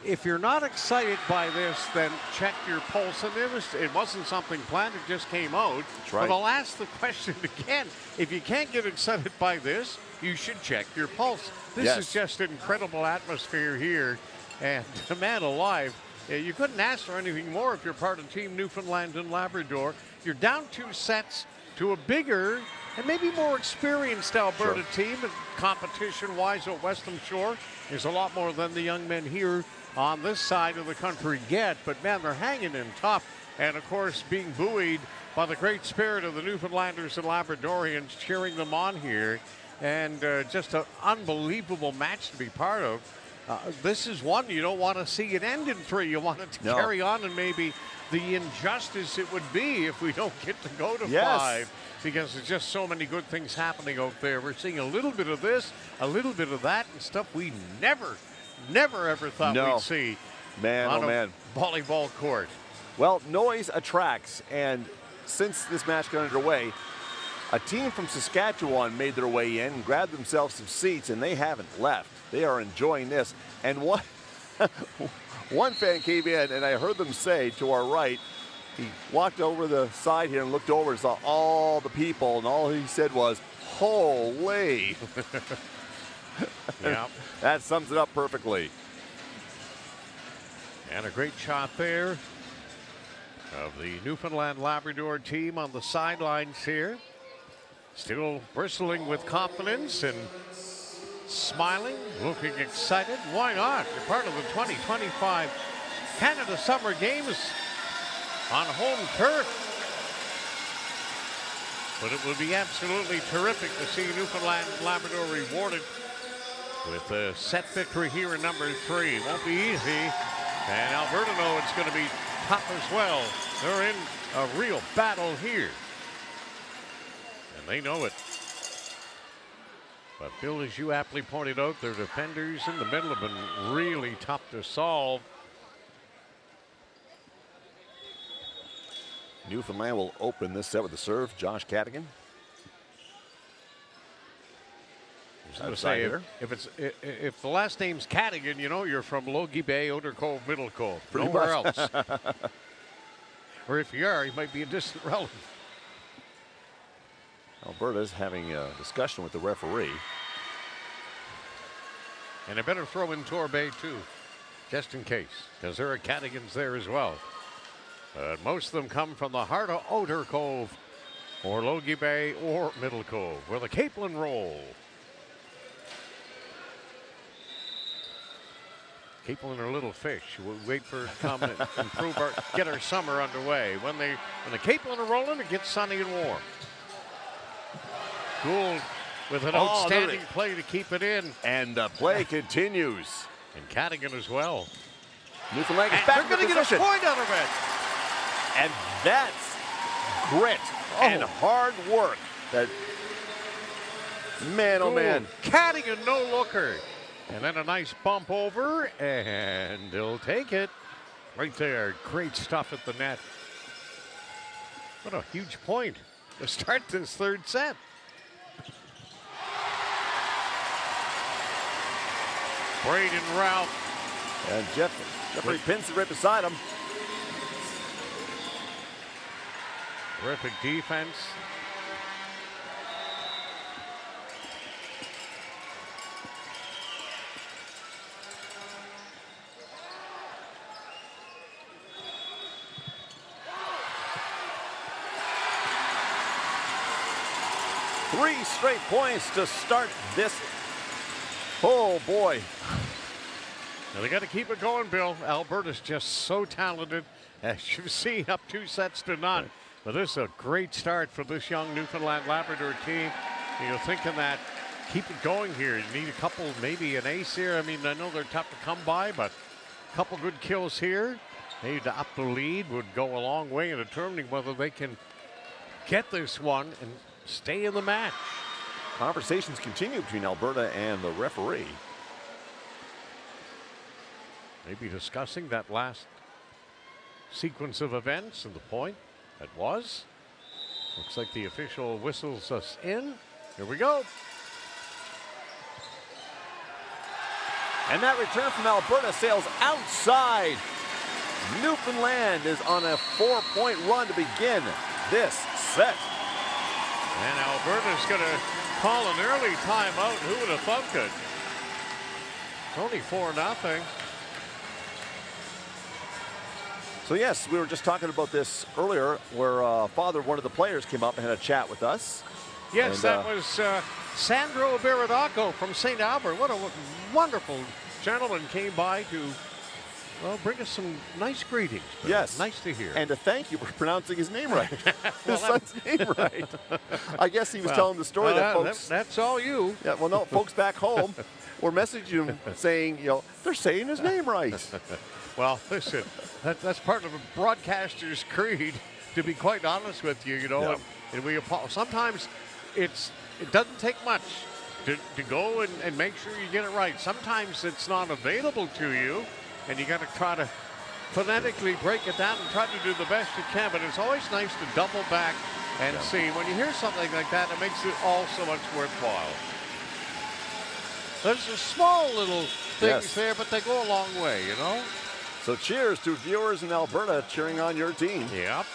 if you're not excited by this, then check your pulse. And it wasn't something planned, it just came out. That's right. But I'll ask the question again. If you can't get excited by this, you should check your pulse. This is just an incredible atmosphere here. And man alive, you couldn't ask for anything more if you're part of Team Newfoundland and Labrador. You're down 2 sets to a bigger and maybe more experienced Alberta team. And competition-wise at Western Shore is a lot more than the young men here on this side of the country get. But man, they're hanging in tough. And of course, being buoyed by the great spirit of the Newfoundlanders and Labradorians cheering them on here. And just an unbelievable match to be part of. This is one you don't want to see it end in 3. You want it to carry on, and maybe the injustice it would be if we don't get to go to 5, because there's just so many good things happening out there. We're seeing a little bit of this, a little bit of that, and stuff we never ever thought we'd see on a volleyball court. Well, noise attracts, and since this match got underway, a team from Saskatchewan made their way in and grabbed themselves some seats, and they haven't left. They are enjoying this. And one fan came in, and I heard them say to our right, he walked over the side here and looked over and saw all the people, and all he said was, holy. Yeah. That sums it up perfectly. And a great shot there of the Newfoundland Labrador team on the sidelines here. Still bristling with confidence and smiling, looking excited. Why not? You're part of the 2025 Canada Summer Games on home turf. But it would be absolutely terrific to see Newfoundland and Labrador rewarded with a set victory here in number 3. Won't be easy. And Alberta know it's going to be tough as well. They're in a real battle here. And they know it. But Bill, as you aptly pointed out, their defenders in the middle have been really tough to solve. Newfoundland will open this set with the serve. Josh Cadigan. Say, if the last name's Cadigan, you know you're from Logie Bay, Outer Cove, Middle Cove. Nowhere else. Or if you are, you might be a distant relative. Alberta's having a discussion with the referee. And I better throw in Torbay too, just in case, because there are Cadigans there as well. But most of them come from the heart of Outer Cove, or Logie Bay, or Middle Cove, where the Capelin roll. Capelin are little fish. We'll wait for it to come and improve get our summer underway. When the Capelin are rolling, it gets sunny and warm. Gould with an outstanding play to keep it in. And the play continues. And Cadigan as well. Newfoundland is back. They're going to get a point out of it. And that's grit and hard work. That man, oh man. Cadigan, no looker. And then a nice bump over, and they'll take it. Right there, great stuff at the net. What a huge point to start this 3rd set. Braden Ralph. And Jeffrey Pinson right beside him. Terrific defense. 3 straight points to start this. Oh boy. Now they got to keep it going, Bill. Alberta's just so talented, as you've seen, up 2 sets to none. But this is a great start for this young Newfoundland Labrador team. You're thinking that keep it going here. You need a couple, maybe an ace here. I mean, I know they're tough to come by, but a couple good kills here. Maybe to up the lead would go a long way in determining whether they can get this one and stay in the match. Conversations continue between Alberta and the referee. Maybe discussing that last sequence of events and the point that was. Looks like the official whistles us in. Here we go. And that return from Alberta sails outside. Newfoundland is on a 4-point run to begin this set. And Alberta's going to call an early timeout. Who would have thunk it? It's only 4-0. So yes, we were just talking about this earlier, where father of one of the players came up and had a chat with us. Yes, and, that was Sandro Biridaco from St. Albert. What a wonderful gentleman came by to, well, bring us some nice greetings. Yes. Nice to hear. And to thank you for pronouncing his name right. Well, his son's name right. I guess he was telling the story that folks... That's all you. Yeah, well, no, folks back home were messaging him saying, you know, they're saying his name right. Well, listen, that's part of a broadcaster's creed, to be quite honest with you, you know. Yeah. And we sometimes it doesn't take much to go and make sure you get it right. Sometimes it's not available to you, and you got to try to phonetically break it down and try to do the best you can. But it's always nice to double back and see. When you hear something like that, it makes it all so much worthwhile. There's just small little things there, but they go a long way, you know. So cheers to viewers in Alberta cheering on your team. Yep.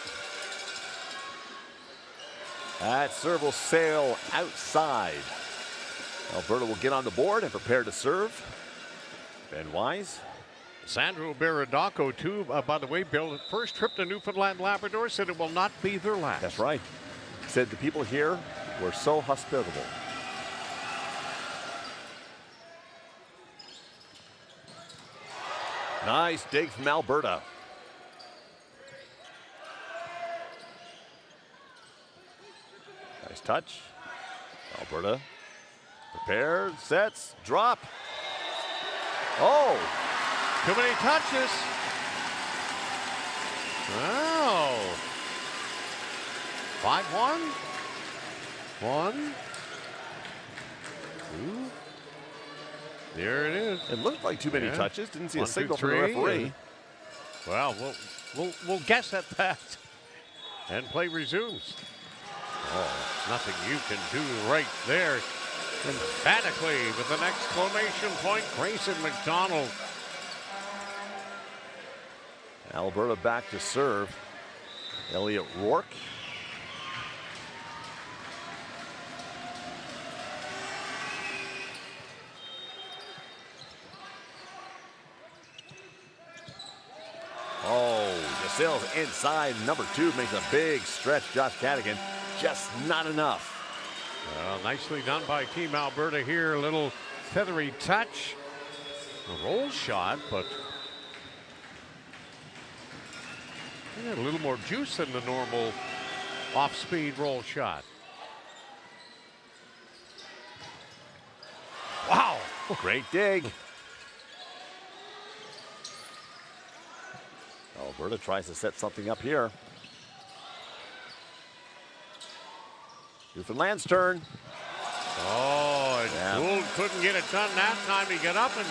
That serve will sail outside. Alberta will get on the board and prepare to serve. Ben Wise. Sandro Biridaco, too, by the way, Bill, first trip to Newfoundland Labrador, said it will not be their last. That's right. Said the people here were so hospitable. Nice dig from Alberta. Nice touch. Alberta prepared, sets, drop. Oh! Too many touches. Wow. 5-1. 1, 2. There it is. It looked like too many touches. Didn't see 1, a signal 2, 3, from the referee. Well, we'll guess at that. And play resumes. Oh, nothing you can do right there. Emphatically with an exclamation point, Grayson McDonald. Alberta back to serve. Elliot Rourke. Oh, DeSale's inside. Number 2 makes a big stretch. Josh Cadigan, just not enough. Well, nicely done by Team Alberta here. A little feathery touch. A roll shot, but a little more juice than the normal off-speed roll shot. Wow. Great dig. Alberta tries to set something up here. Newfoundland's turn. Oh, and Gould couldn't get it done that time. He got up and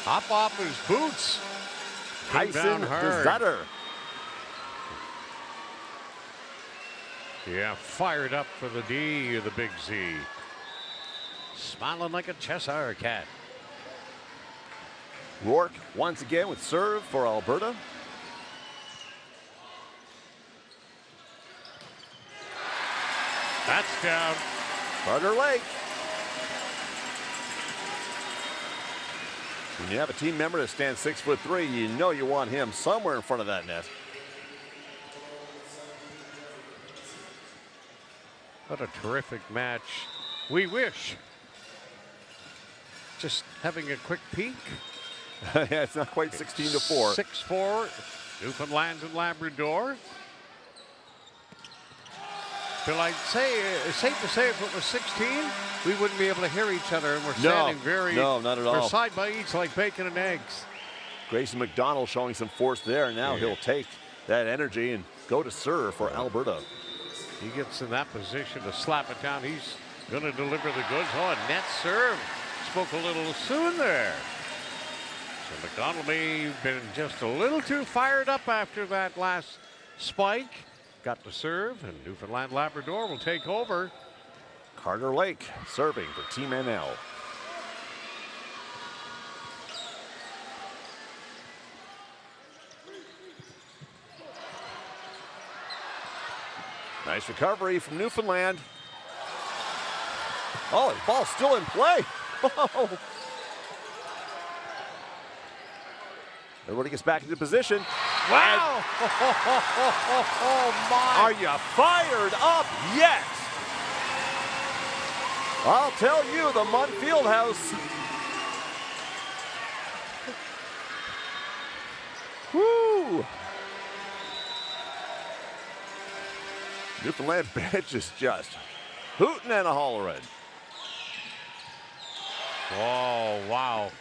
hop off his boots. Tyson DeZutter. Yeah, fired up for the D, the big Z. Smiling like a Cheshire cat. Rourke once again with serve for Alberta. That's down. Carter Lake. When you have a team member that stands 6'3", you know you want him somewhere in front of that net. What a terrific match. We wish. Just having a quick peek. Yeah, it's not quite 16-4. 6-4, Newfoundland and Labrador. Bill, I'd say it's safe to say if it was 16, we wouldn't be able to hear each other, and we're standing no, not at all. We're side by each like bacon and eggs. Grayson McDonald showing some force there. Now he'll take that energy and go to serve for Alberta. He gets in that position to slap it down. He's going to deliver the goods. Oh, a net serve. Spoke a little soon there. So McDonald may have been just a little too fired up after that last spike. Got to serve, and Newfoundland Labrador will take over. Carter Lake serving for Team NL. Nice recovery from Newfoundland. Oh, the ball's still in play. Oh. Everybody gets back into position. Wow! Oh, my. Are you fired up yet? I'll tell you, the Munn Fieldhouse. Woo! Newfoundland bench is just hooting and a hollering. Oh, wow.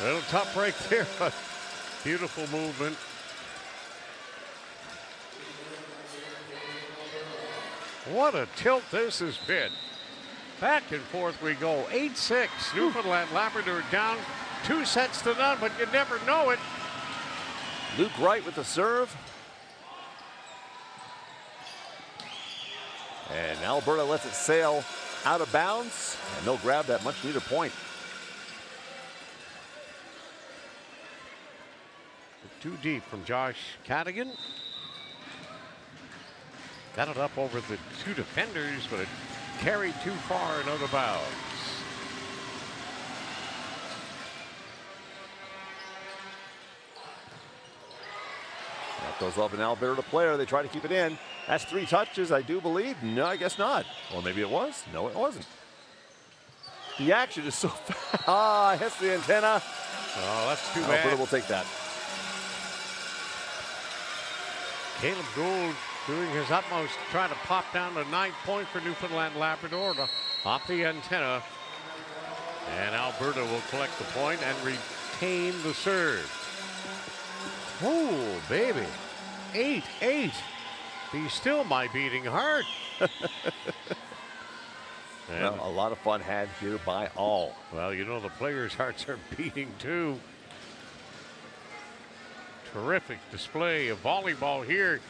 A little tough break there, but beautiful movement. What a tilt this has been. Back and forth we go. 8-6. Newfoundland Labrador down 2-0, but you never know it. Luke Wright with the serve. And Alberta lets it sail out of bounds, and they'll grab that much needed point. Too deep from Josh Cadigan. Got it up over the two defenders, but it carried too far and out of bounds. That goes off an Alberta player. They try to keep it in. That's 3 touches, I do believe. No, I guess not. Well, maybe it was. No, it wasn't. The action is so fast. Ah, hits the antenna. Oh, that's too bad. Alberta will take that. Caleb Gould doing his utmost to try to pop down the 9th point for Newfoundland Labrador off the antenna. And Alberta will collect the point and retain the serve. Oh, baby. 8-8. Be still my beating heart. Well, a lot of fun had here by all. Well, you know, the players' hearts are beating too. Terrific display of volleyball here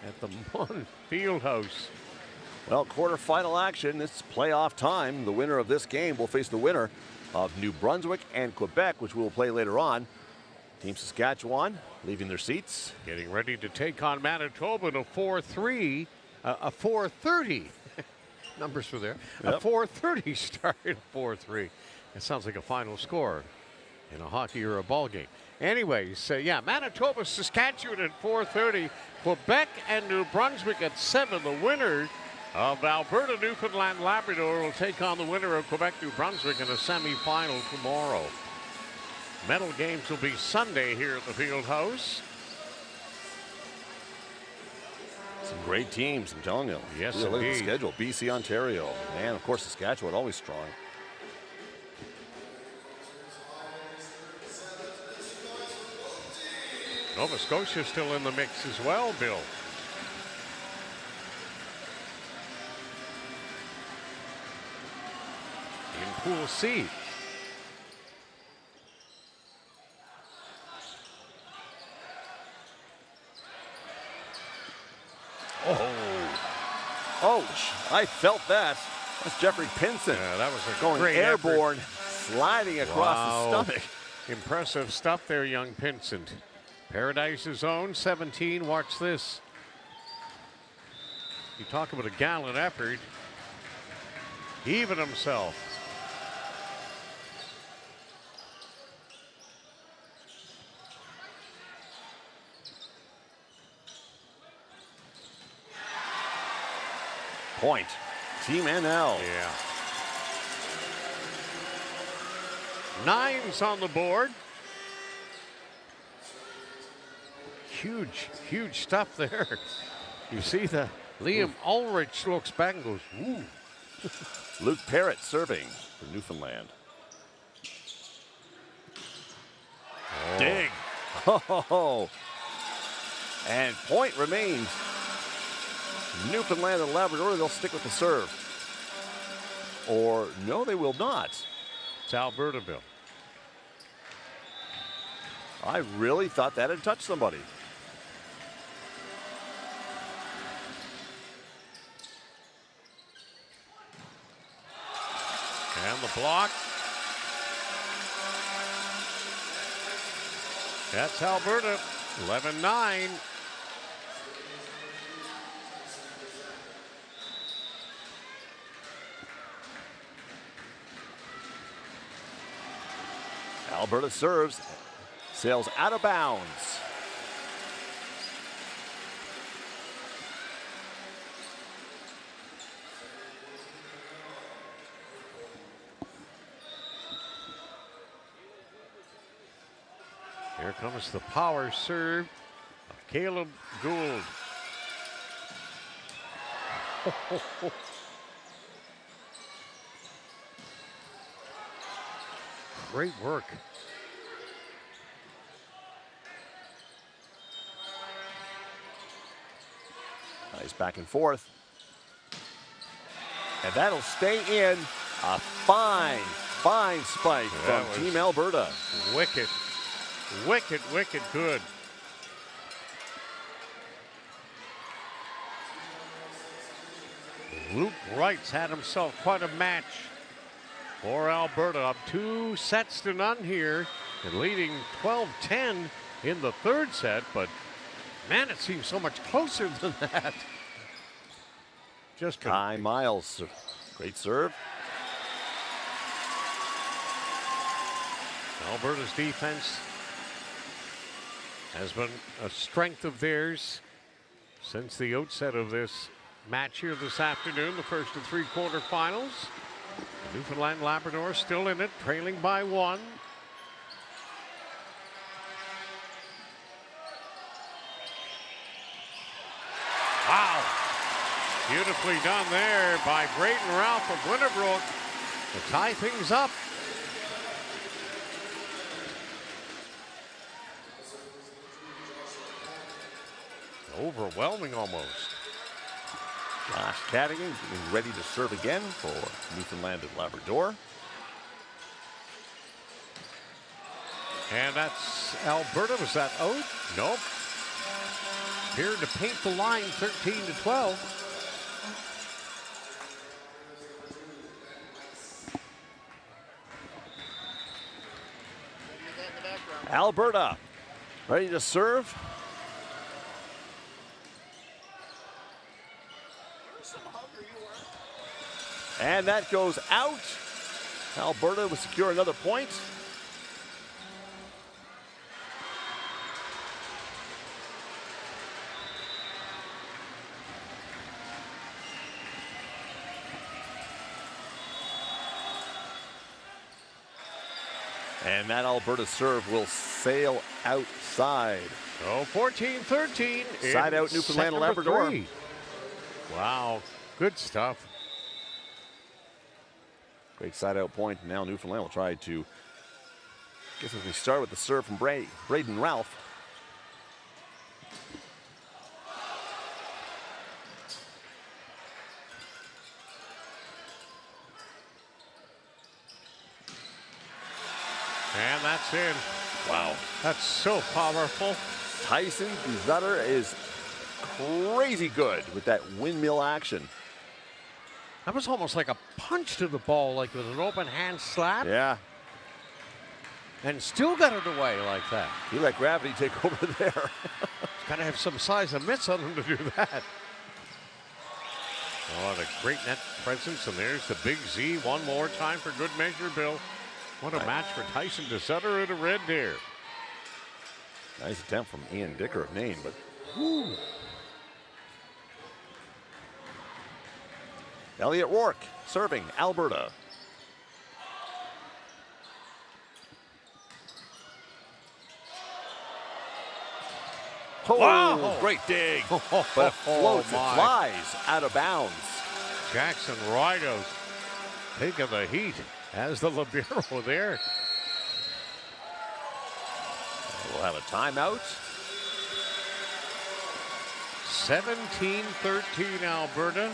at the Munn Fieldhouse. Well, quarterfinal action. It's playoff time. The winner of this game will face the winner of New Brunswick and Quebec, which we will play later on. Team Saskatchewan leaving their seats. Getting ready to take on Manitoba in a 4-3, a 4:30. Numbers were there. Yep. A 4:30 start at 4-3. It sounds like a final score in a hockey or a ball game. Anyways, yeah, Manitoba, Saskatchewan at 4:30. Quebec and New Brunswick at 7. The winner of Alberta, Newfoundland, Labrador will take on the winner of Quebec, New Brunswick in a semifinal tomorrow. Medal games will be Sunday here at the Fieldhouse. Some great teams, I'm telling you. Yes, look at the indeed. schedule. BC, Ontario. Man, of course, Saskatchewan always strong. Nova Scotia still in the mix as well, Bill. In Pool C. Ouch, I felt that. That's Jeffrey Pinson. Yeah, that was a going great airborne, effort. sliding across the stomach. Impressive stuff there, young Pinson. Paradise's own 17. Watch this. You talk about a gallant effort. Even himself. Point. Team NL. Yeah. 9's on the board. Huge, huge stuff there. You see the Liam Ulrich looks back and goes, ooh. Luke Parrott serving for Newfoundland. Oh. Dig. Oh. And point remains. Newfoundland and Labrador, they'll stick with the serve. Or no, they will not. It's Alberta, Bill. I really thought that had touched somebody. And the block. That's Alberta, 11-9. Alberta serves, sails out of bounds. Here comes the power serve of Caleb Gould. Great work. Nice back and forth. And that'll stay in. A fine, fine spike That from was Team Alberta. Wicked, wicked, wicked good. Luke Wright's had himself quite a match for Alberta. Up 2-0 here and leading 12-10 in the third set, but man, it seems so much closer than that. Just Kai Miles, great serve. Alberta's defense has been a strength of theirs since the outset of this match here this afternoon, the first of 3 quarterfinals. Newfoundland and Labrador still in it, trailing by 1. Wow. Beautifully done there by Braden Ralph of Winterbrook to tie things up. Overwhelming almost. Josh Cadigan getting ready to serve again for Newfoundland and Labrador. And that's Alberta. Was that out? Nope. Appeared to paint the line 13-12. Alberta ready to serve. And that goes out. Alberta will secure another point. And that Alberta serve will sail outside. Oh, 14-13. Side out Newfoundland and Labrador. 3. Wow, good stuff. Great side out point. Now Newfoundland will try to, guess as we start with the serve from Braden Ralph. And that's in. Wow. That's so powerful. Tyson Zutter is crazy good with that windmill action. That was almost like a punch to the ball, like with an open hand slap. Yeah. And still got it away like that. He let gravity take over there. Got to have some size of mitts on him to do that. Oh, the great net presence, and there's the big Z one more time for good measure, Bill. What a match for Tyson DeSutter in a red deer. Nice attempt from Ian Dicker of Nain, but whew. Elliot Rourke serving Alberta. Oh, wow. Great dig. But it floats, it flies out of bounds. Jackson Rideout taking the heat as the libero there. We'll have a timeout. 17-13 Alberta.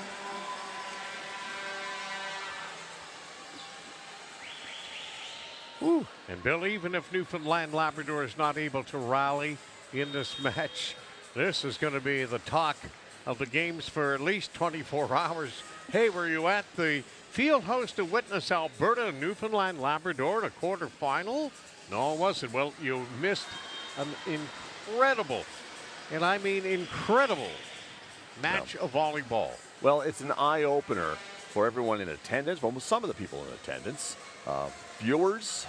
Woo. And Bill, even if Newfoundland Labrador is not able to rally in this match, this is going to be the talk of the games for at least 24 hours. Hey, were you at the field house to witness Alberta and Newfoundland Labrador in a quarterfinal? No, it wasn't. Well, you missed an incredible, and I mean incredible, match of volleyball. Well, it's an eye-opener for everyone in attendance, well, some of the people in attendance, viewers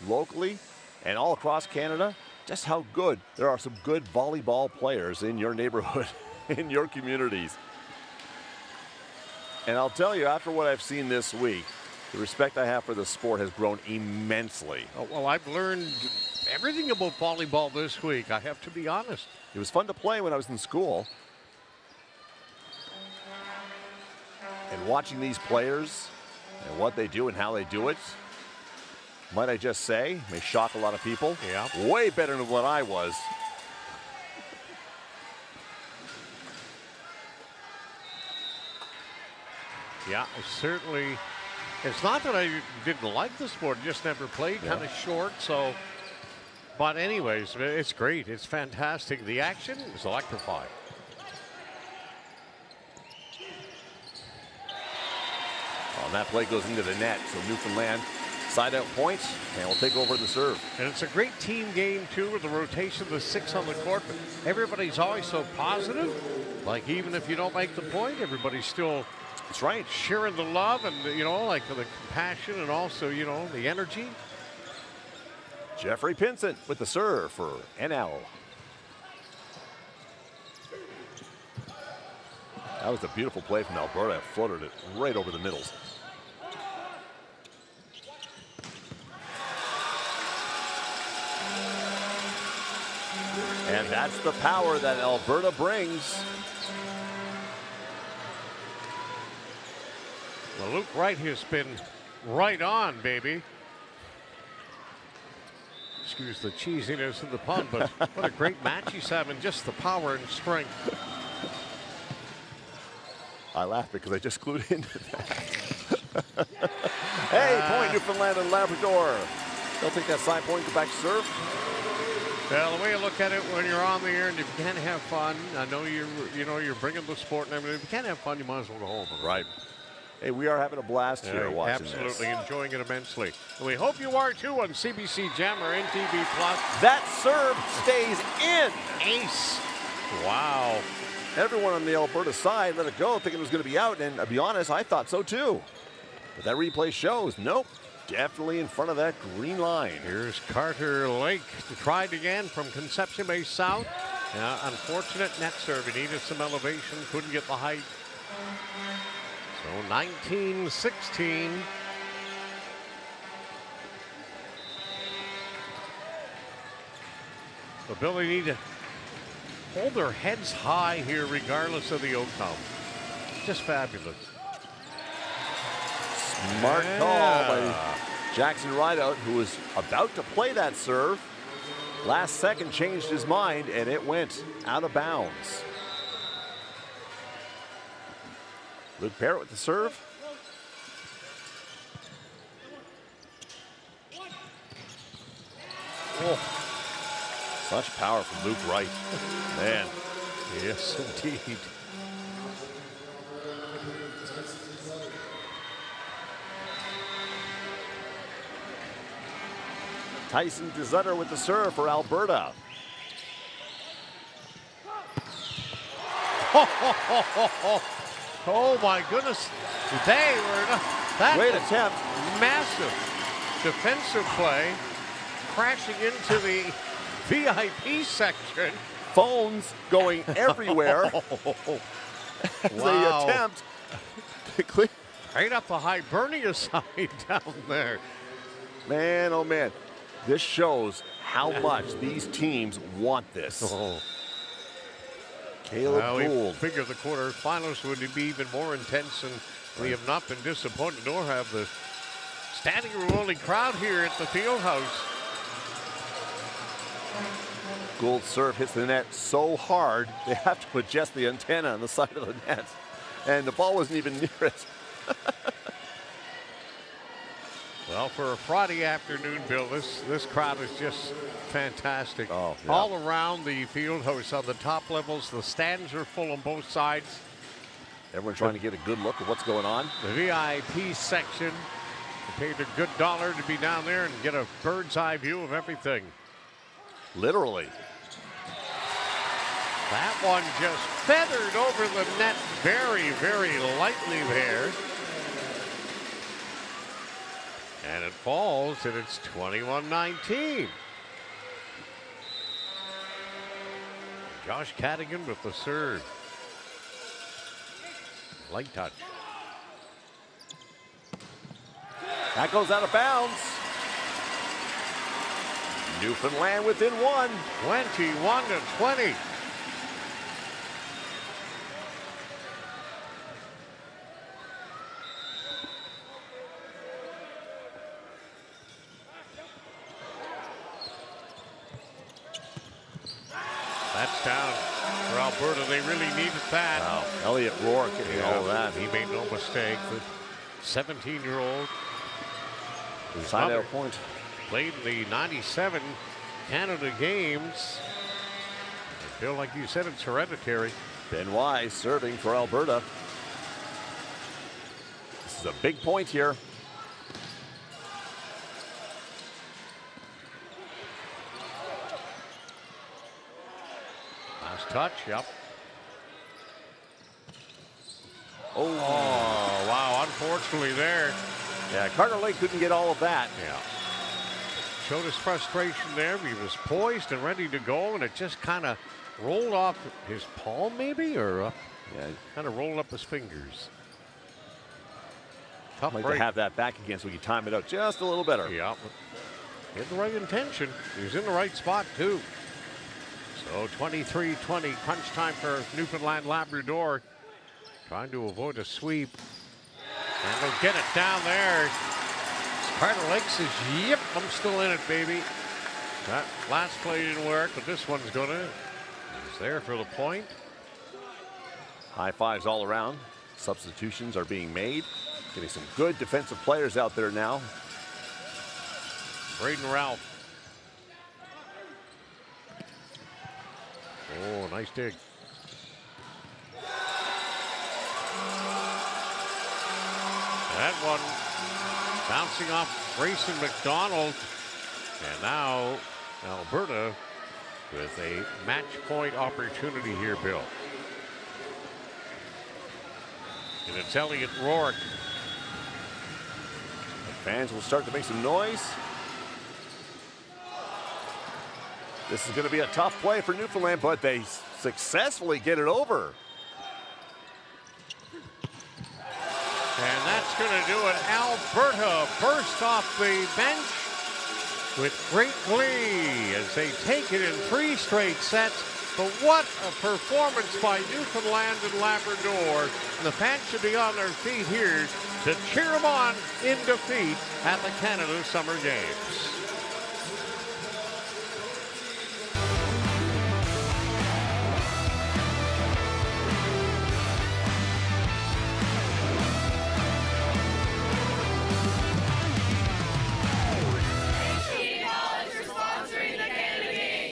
locally and all across Canada, just how good. There are some good volleyball players in your neighborhood, in your communities. And I'll tell you, after what I've seen this week, the respect I have for the sport has grown immensely. Oh, well, I've learned everything about volleyball this week, I have to be honest. It was fun to play when I was in school. And watching these players and what they do and how they do it, might I just say, may shock a lot of people. Yeah. Way better than what I was. Yeah, certainly. It's not that I didn't like the sport, just never played, kind of short, so. But anyways, it's great. It's fantastic. The action is electrifying. Oh, and that play goes into the net, so Newfoundland side out point, and will take over the serve. And it's a great team game, too, with the rotation of the 6 on the court. But everybody's always so positive. Like, even if you don't make the point, everybody's still That's right. sharing the love and, you know, like the compassion and also, you know, the energy. Jeffrey Pinsent with the serve for NL. That was a beautiful play from Alberta. Floated it right over the middles. And that's the power that Alberta brings. Well, Luke Wright has been right on, baby. Excuse the cheesiness of the pun, but what a great match he's having. Just the power and strength. I laugh because I just glued into that. Hey, point Newfoundland and Labrador. They'll take that side point, go back to serve. Well, the way you look at it, when you're on the air and if you can't have fun, I know you're bringing the sport and everything. If you can't have fun, you might as well go home. Right. Hey, we are having a blast here watching absolutely this. enjoying it immensely. And we hope you are too on CBC Gem or NTV Plus. That serve stays in. Ace. Wow. Everyone on the Alberta side let it go, thinking it was going to be out, and to be honest, I thought so too. But that replay shows, nope, definitely in front of that green line. Here's Carter Lake to try it again from Conception Bay South. Unfortunate net serve. He needed some elevation, couldn't get the height. So 19-16. The ability need to hold their heads high here regardless of the outcome. Just fabulous. Smart call by Jackson Rideout, who was about to play that serve. Last second changed his mind, and it went out of bounds. Luke Parrott with the serve. Oh, such power from Luke Wright. Man. Yes, indeed. Tyson DeZutter with the serve for Alberta. Oh my goodness. They were that great attempt. Massive defensive play, crashing into the VIP section. Phones going everywhere. As they attempt Right up the Hibernia side down there. Man, oh man. This shows how much these teams want this. Oh. Caleb Gould. We figure the quarterfinals would be even more intense, and we have not been disappointed, nor have the standing room only crowd here at the field house. Gould's serve hits the net so hard, they have to adjust the antenna on the side of the net. And the ball wasn't even near it. Well, for a Friday afternoon, Bill, this crowd is just fantastic. Oh, yeah. All around the field house on the top levels, the stands are full on both sides. Everyone trying to get a good look at what's going on. The VIP section, they paid a good $1 to be down there and get a bird's eye view of everything. Literally. That one just feathered over the net very, very lightly there. And it falls, and it's 21-19. Josh Cadigan with the serve. Light touch. That goes out of bounds. Newfoundland within one. 21-20. That's down for Alberta. They really needed that. Wow. Elliot Rourke getting all of that. He made no mistake. The 17-year-old side out point. Played in the 97 Canada games. I feel like you said, it's hereditary. Ben Wise serving for Alberta. This is a big point here. Last touch, yep. Oh, wow, unfortunately there. Yeah, Carter Lake couldn't get all of that. Yeah. Showed his frustration there. He was poised and ready to go, and it just kind of rolled off his palm, maybe, or yeah, kind of rolled up his fingers. Tough like break. to have that back again so we can time it out just a little better. Yeah, he had the right intention. He was in the right spot, too. So 23-20, crunch time for Newfoundland Labrador. Trying to avoid a sweep. And they'll get it down there. Carter Lake says, yep, I'm still in it, baby. That last play didn't work, but this one's gonna. He's there for the point. High fives all around. Substitutions are being made. Getting some good defensive players out there now. Braden Ralph. Oh, nice dig. That one bouncing off Grayson McDonald. And now Alberta with a match point opportunity here, Bill. And it's Elliot Rourke. The fans will start to make some noise. This is going to be a tough play for Newfoundland, but they successfully get it over. And that's going to do it. Alberta burst off the bench with great glee as they take it in 3 straight sets. But what a performance by Newfoundland and Labrador. And the fans should be on their feet here to cheer them on in defeat at the Canada Summer Games.